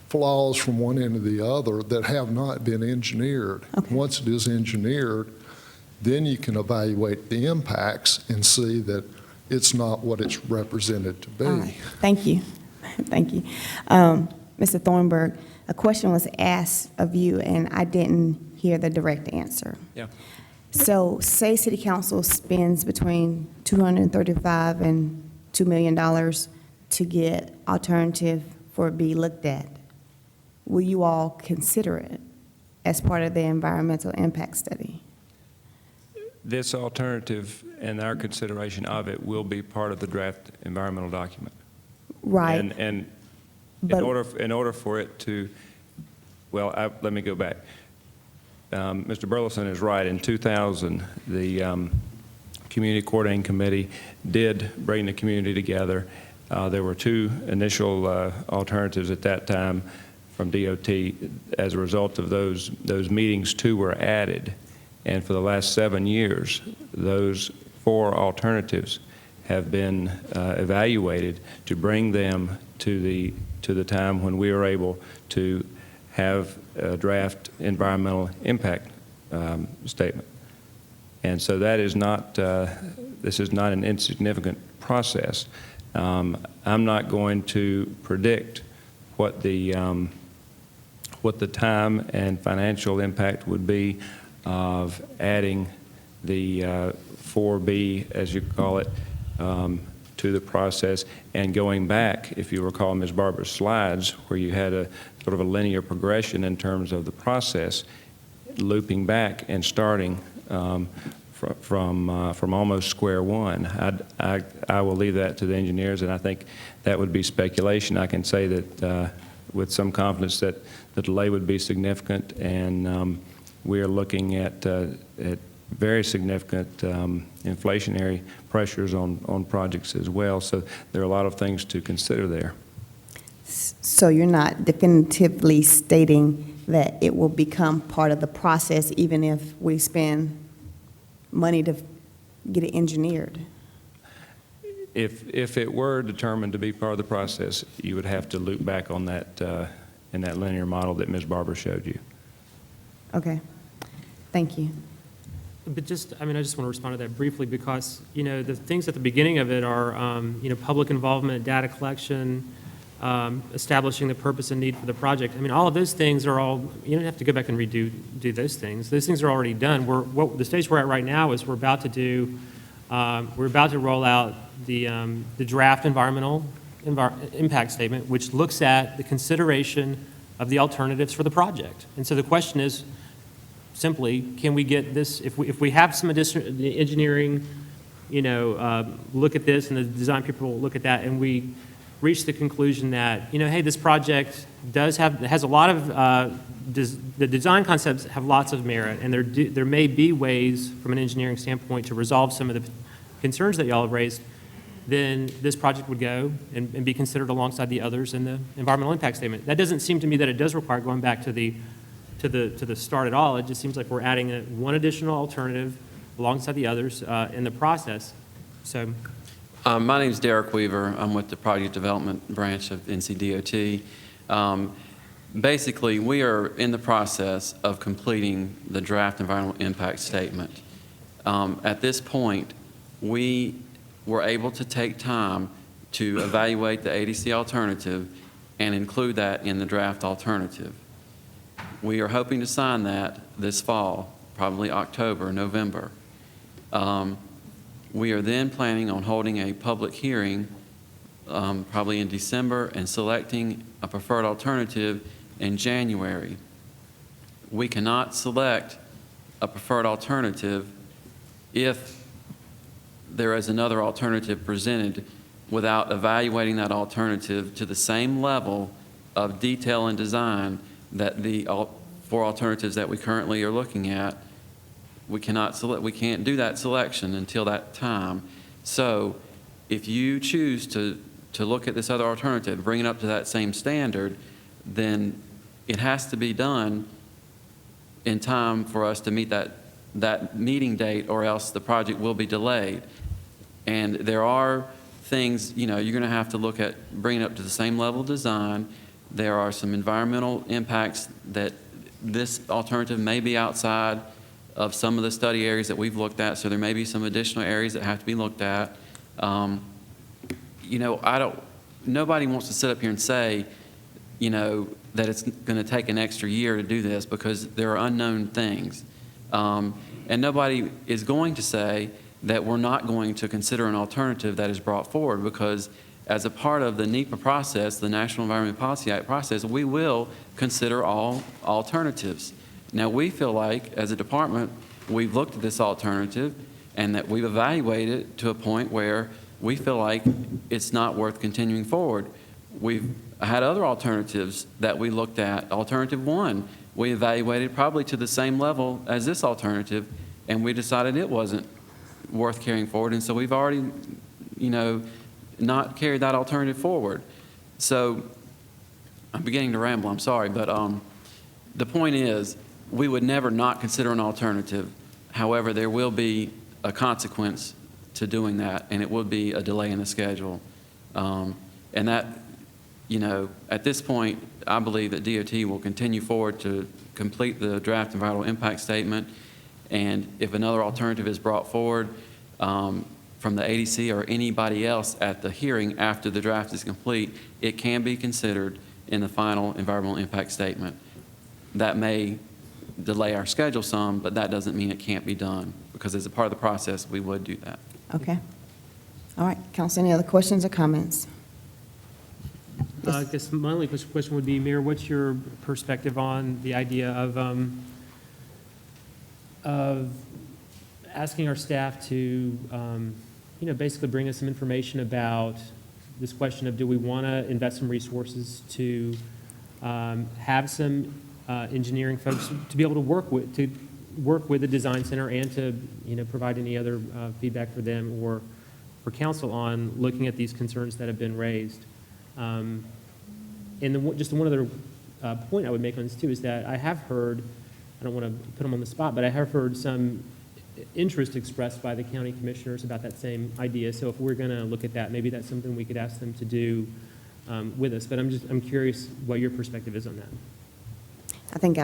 flaws from one end to the other that have not been engineered. Okay. Once it is engineered, then you can evaluate the impacts and see that it's not what it's represented to be. All right. Thank you. Thank you. Mr. Thornburg, a question was asked of you, and I didn't hear the direct answer. Yeah. So say City Council spends between $235 and $2 million to get alternative for it to be looked at. Will you all consider it as part of the environmental impact study? This alternative and our consideration of it will be part of the draft environmental document. Right. And But- in order for it to, well, let me go back. Mr. Burleson is right. In 2000, the Community Coordinating Committee did bring the community together. There were 2 initial alternatives at that time from DOT. As a result of those meetings, 2 were added. And for the last 7 years, those 4 alternatives have been evaluated to bring them to the time when we are able to have a draft environmental impact statement. And so that is not, this is not an insignificant process. I'm not going to predict what the time and financial impact would be of adding the 4B, as you call it, to the process, and going back, if you recall Ms. Barber's slides, where you had a sort of a linear progression in terms of the process, looping back and starting from almost square one. I will leave that to the engineers, and I think that would be speculation. I can say that with some confidence that the delay would be significant, and we are looking at very significant inflationary pressures on projects as well. So there are a lot of things to consider there. So you're not definitively stating that it will become part of the process even if we spend money to get it engineered? If it were determined to be part of the process, you would have to loop back on that in that linear model that Ms. Barber showed you. Okay. Thank you. But just, I mean, I just want to respond to that briefly because, you know, the things at the beginning of it are, you know, public involvement, data collection, establishing the purpose and need for the project. I mean, all of those things are all, you don't have to go back and do those things. Those things are already done. The stage we're at right now is we're about to roll out the draft environmental impact statement, which looks at the consideration of the alternatives for the project. And so the question is, simply, can we get this, if we have some additional engineering, you know, look at this and the design people will look at that and we reach the conclusion that, you know, hey, this project has a lot of, the design concepts have lots of merit and there may be ways from an engineering standpoint to resolve some of the concerns that y'all have raised, then this project would go and be considered alongside the others in the environmental impact statement. That doesn't seem to me that it does require going back to the start at all. It just seems like we're adding one additional alternative alongside the others in the process. So My name is Derek Weaver. I'm with the Project Development Branch of NCDOT. Basically, we are in the process of completing the draft environmental impact statement. At this point, we were able to take time to evaluate the ADC alternative and include that in the draft alternative. We are hoping to sign that this fall, probably October, November. We are then planning on holding a public hearing probably in December and selecting a preferred alternative in January. We cannot select a preferred alternative if there is another alternative presented without evaluating that alternative to the same level of detail and design that the four alternatives that we currently are looking at. We can't do that selection until that time. So if you choose to look at this other alternative, bring it up to that same standard, then it has to be done in time for us to meet that meeting date, or else the project will be delayed. And there are things, you're going to have to look at bringing it up to the same level of design. There are some environmental impacts that this alternative may be outside of some of the study areas that we've looked at, so there may be some additional areas that have to be looked at. Nobody wants to sit up here and say, that it's going to take an extra year to do this, because there are unknown things. And nobody is going to say that we're not going to consider an alternative that is brought forward, because as a part of the NEPA process, the National Environmental Policy Act process, we will consider all alternatives. Now, we feel like, as a department, we've looked at this alternative and that we've evaluated it to a point where we feel like it's not worth continuing forward. We've had other alternatives that we looked at. Alternative one, we evaluated probably to the same level as this alternative, and we decided it wasn't worth carrying forward, and so we've already, not carried that alternative forward. So I'm beginning to ramble, I'm sorry, but the point is, we would never not consider an alternative. However, there will be a consequence to doing that, and it would be a delay in the schedule. And that, at this point, I believe that DOT will continue forward to complete the draft environmental impact statement, and if another alternative is brought forward from the ADC or anybody else at the hearing after the draft is complete, it can be considered in the final environmental impact statement. That may delay our schedule some, but that doesn't mean it can't be done, because as a part of the process, we would do that. Okay. All right, council, any other questions or comments? I guess my only question would be, Mayor, what's your perspective on the idea of asking our staff to, basically bring us some information about this question of, do we want to invest some resources to have some engineering folks to be able to work with the design center, and to provide any other feedback for them or for council on looking at these concerns that have been raised. And just one other point I would make on this too is that I have heard, I don't want to put them on the spot, but I have heard some interest expressed by the county commissioners about that same idea. So if we're going to look at that, maybe that's something we could ask them to do with us. But I'm curious what your perspective is on that. I think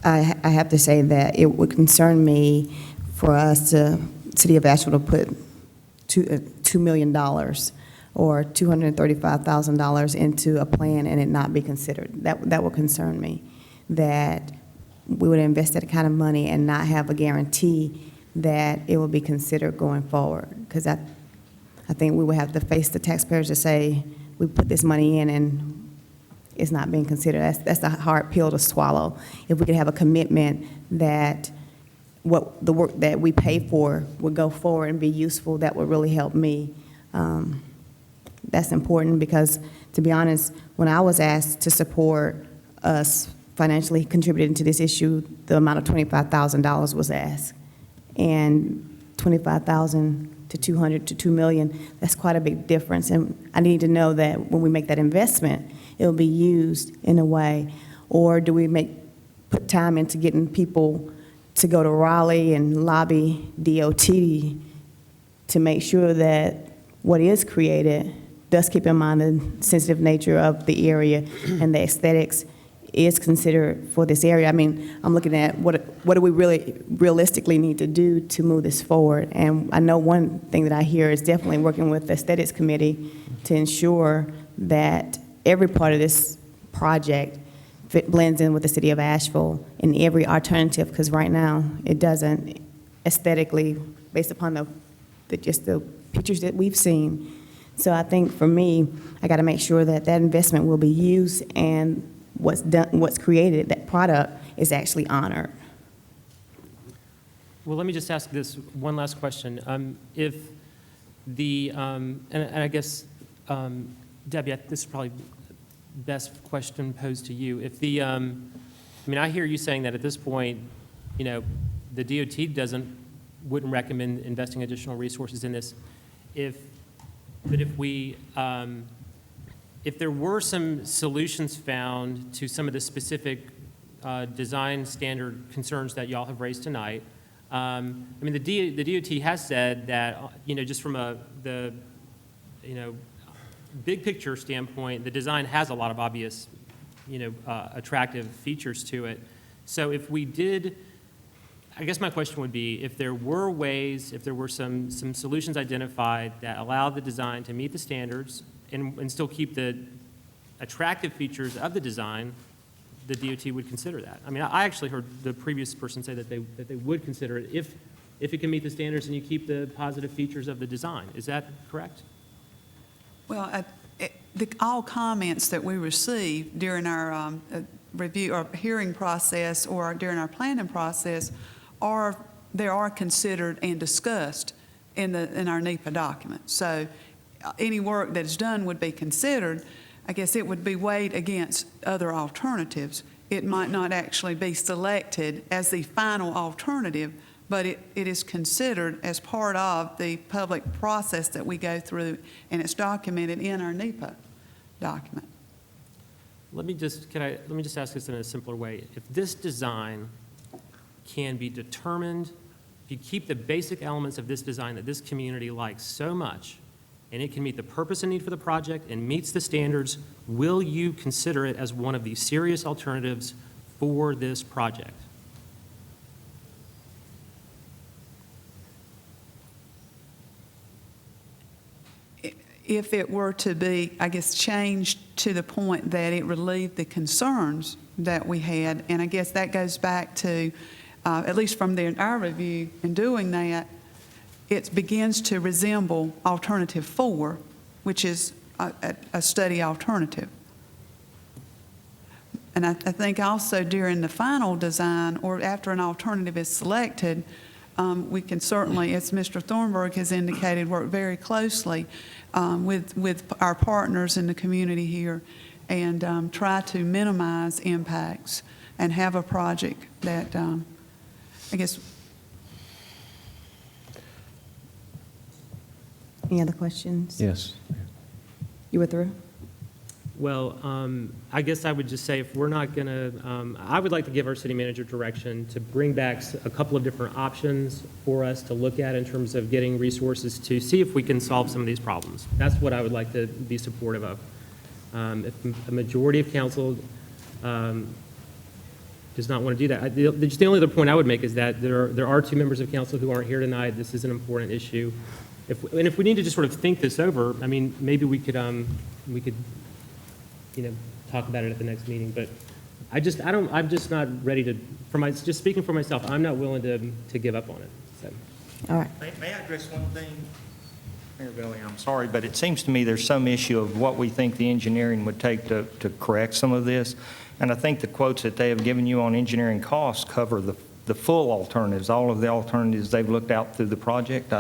I have to say that it would concern me for us, City of Asheville, to put $2 million or $235,000 into a plan and it not be considered. That would concern me, that we would invest that kind of money and not have a guarantee that it will be considered going forward. Because I think we would have to face the taxpayers to say, we put this money in and it's not being considered. That's a hard pill to swallow. If we could have a commitment that the work that we pay for would go forward and be useful, that would really help me. That's important, because, to be honest, when I was asked to support us financially contributing to this issue, the amount of $25,000 was asked. And $25,000 to $200 to $2 million, that's quite a big difference. And I need to know that when we make that investment, it will be used in a way. Or do we put time into getting people to go to Raleigh and lobby DOT to make sure that what is created does keep in mind the sensitive nature of the area and the aesthetics is considered for this area. I mean, I'm looking at what do we really realistically need to do to move this forward? And I know one thing that I hear is definitely working with the aesthetics committee to ensure that every part of this project blends in with the city of Asheville in every alternative, because right now it doesn't aesthetically, based upon the pictures that we've seen. So I think for me, I got to make sure that that investment will be used and what's created, that product, is actually honored. Well, let me just ask this one last question. If the, and I guess, Debbie, this is probably best question posed to you. If the, I mean, I hear you saying that at this point, you know, the DOT wouldn't recommend investing additional resources in this. But if we, if there were some solutions found to some of the specific design standard concerns that y'all have raised tonight, I mean, the DOT has said that, you know, just from the big picture standpoint, the design has a lot of obvious, you know, attractive features to it. So if we did, I guess my question would be, if there were ways, if there were some solutions identified that allow the design to meet the standards and still keep the attractive features of the design, the DOT would consider that. I mean, I actually heard the previous person say that they would consider it if it can meet the standards and you keep the positive features of the design. Is that correct? Well, all comments that we receive during our review or hearing process or during our planning process are considered and discussed in our NEPA document. So any work that's done would be considered. I guess it would be weighed against other alternatives. It might not actually be selected as the final alternative, but it is considered as part of the public process that we go through, and it's documented in our NEPA document. Let me just ask this in a simpler way. If this design can be determined, if you keep the basic elements of this design that this community likes so much, and it can meet the purpose and need for the project and meets the standards, will you consider it as one of the serious alternatives for this project? If it were to be, I guess, changed to the point that it relieved the concerns that we had, and I guess that goes back to, at least from our review in doing that, it begins to resemble Alternative 4, which is a study alternative. And I think also during the final design or after an alternative is selected, we can certainly, as Mr. Thornburg has indicated, work very closely with our partners in the community here and try to minimize impacts and have a project that, I guess. Any other questions? Yes. You were through? Well, I guess I would just say if we're not going to, I would like to give our city manager direction to bring back a couple of different options for us to look at in terms of getting resources to see if we can solve some of these problems. That's what I would like to be supportive of. If a majority of council does not want to do that. Just the only other point I would make is that there are two members of council who aren't here tonight. This is an important issue. If we need to just sort of think this over, I mean, maybe we could talk about it at the next meeting, but I'm just not ready to, just speaking for myself, I'm not willing to give up on it, so. All right. May I address one thing? Mayor Bailey, I'm sorry, but it seems to me there's some issue of what we think the engineering would take to correct some of this. And I think the quotes that they have given you on engineering costs cover the full alternatives, all of the alternatives they've looked out through the project.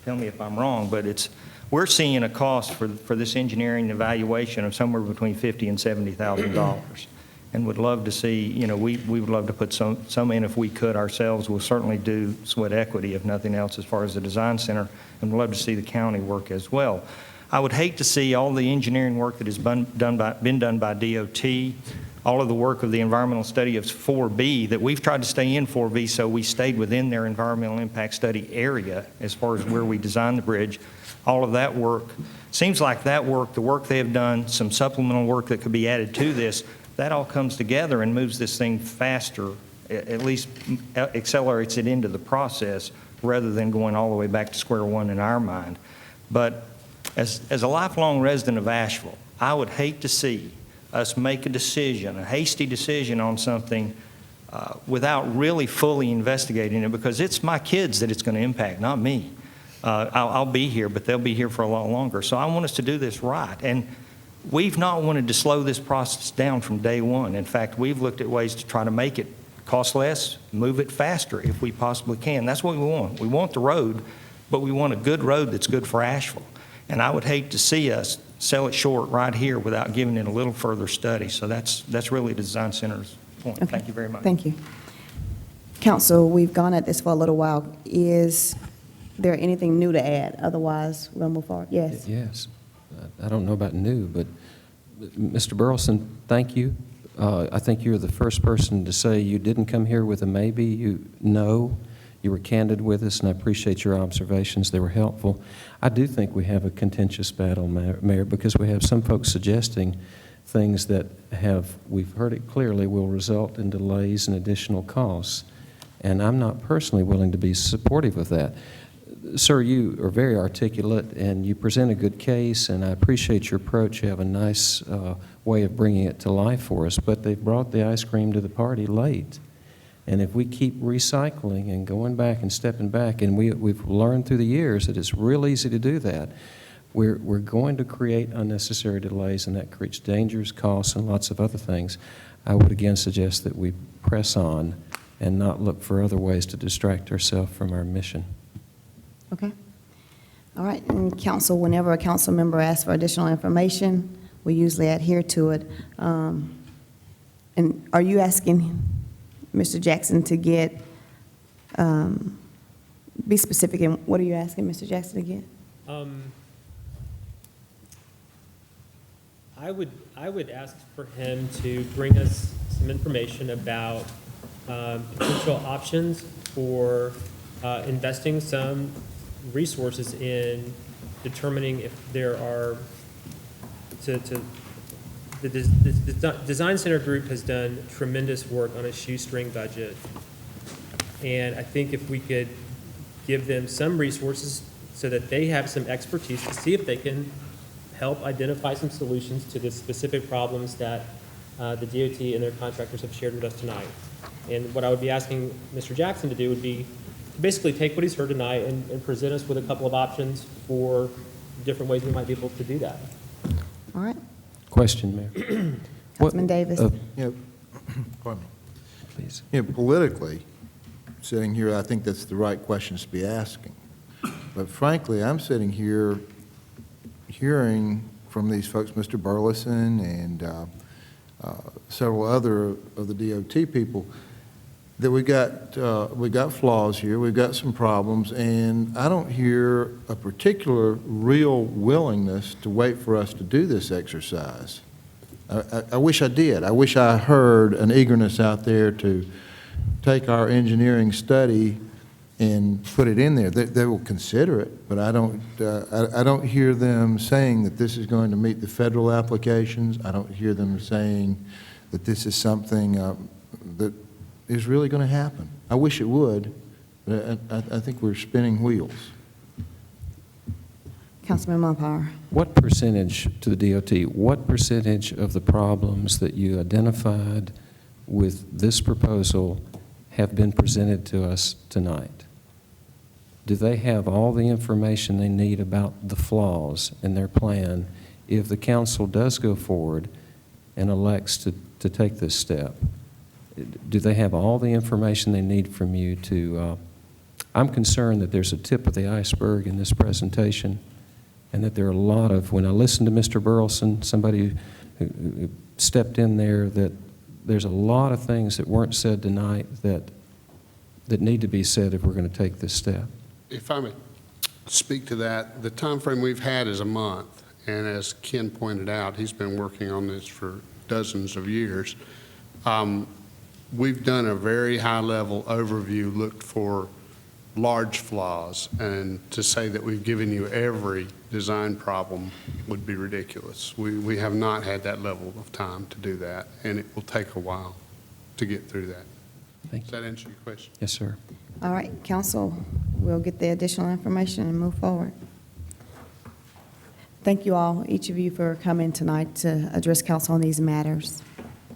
Tell me if I'm wrong, but we're seeing a cost for this engineering evaluation of somewhere between $50,000 and $70,000. And would love to see, we would love to put some in if we could ourselves. We'll certainly do sweat equity, if nothing else, as far as the design center, and we'd love to see the county work as well. I would hate to see all the engineering work that has been done by DOT, all of the work of the environmental study of 4B, that we've tried to stay in 4B, so we stayed within their environmental impact study area as far as where we designed the bridge. all of that work. Seems like that work, the work they have done, some supplemental work that could be added to this, that all comes together and moves this thing faster, at least accelerates it into the process rather than going all the way back to square one in our mind. But as a lifelong resident of Asheville, I would hate to see us make a decision, a hasty decision on something without really fully investigating it, because it's my kids that it's going to impact, not me. I'll be here, but they'll be here for a lot longer. So I want us to do this right. And we've not wanted to slow this process down from day one. In fact, we've looked at ways to try to make it cost less, move it faster if we possibly can. That's what we want. We want the road, but we want a good road that's good for Asheville. And I would hate to see us sell it short right here without giving it a little further study. So that's really the Design Center's point. Okay. Thank you very much. Thank you. Council, we've gone at this for a little while. Is there anything new to add? Otherwise, we'll move forward. Yes. Yes. I don't know about new, but Mr. Burleson, thank you. I think you're the first person to say you didn't come here with a maybe. You were candid with us, and I appreciate your observations. They were helpful. I do think we have a contentious battle, Mayor, because we have some folks suggesting things that we've heard it clearly, will result in delays and additional costs. And I'm not personally willing to be supportive of that. Sir, you are very articulate, and you present a good case, and I appreciate your approach. You have a nice way of bringing it to life for us, but they've brought the ice cream to the party late. And if we keep recycling and going back and stepping back, and we've learned through the years that it's real easy to do that, we're going to create unnecessary delays, and that creates dangers, costs, and lots of other things. I would again suggest that we press on and not look for other ways to distract ourselves from our mission. Okay. All right, and council, whenever a council member asks for additional information, we usually adhere to it. And are you asking Mr. Jackson to get, be specific in, what are you asking Mr. Jackson to get? I would ask for him to bring us some information about potential options for investing some resources in determining if there are, the Design Center group has done tremendous work on a shoestring budget. And I think if we could give them some resources so that they have some expertise to see if they can help identify some solutions to the specific problems that the DOT and their contractors have shared with us tonight. And what I would be asking Mr. Jackson to do would be to basically take what he's heard tonight and present us with a couple of options for different ways we might be able to do that. All right. Question, Mayor. Councilman Davis. Pardon me. Please. Politically, sitting here, I think that's the right questions to be asking. But frankly, I'm sitting here hearing from these folks, Mr. Burleson and several other of the DOT people, that we got flaws here, we've got some problems, and I don't hear a particular real willingness to wait for us to do this exercise. I wish I did. I wish I heard an eagerness out there to take our engineering study and put it in there. They will consider it, but I don't hear them saying that this is going to meet the federal applications. I don't hear them saying that this is something that is really going to happen. I wish it would, but I think we're spinning wheels. Councilman Mumpower. What percentage, to the DOT, what percentage of the problems that you identified with this proposal have been presented to us tonight? Do they have all the information they need about the flaws in their plan if the council does go forward and elects to take this step? Do they have all the information they need from you to, I'm concerned that there's a tip of the iceberg in this presentation, and that there are a lot of, when I listen to Mr. Burleson, somebody who stepped in there, that there's a lot of things that weren't said tonight that need to be said if we're going to take this step. If I may speak to that, the time frame we've had is a month, and as Ken pointed out, he's been working on this for dozens of years. We've done a very high-level overview, looked for large flaws, and to say that we've given you every design problem would be ridiculous. We have not had that level of time to do that, and it will take a while to get through that. Thank Does that answer your question? Yes, sir. All right, council, we'll get the additional information and move forward. Thank you all, each of you, for coming tonight to address council on these matters.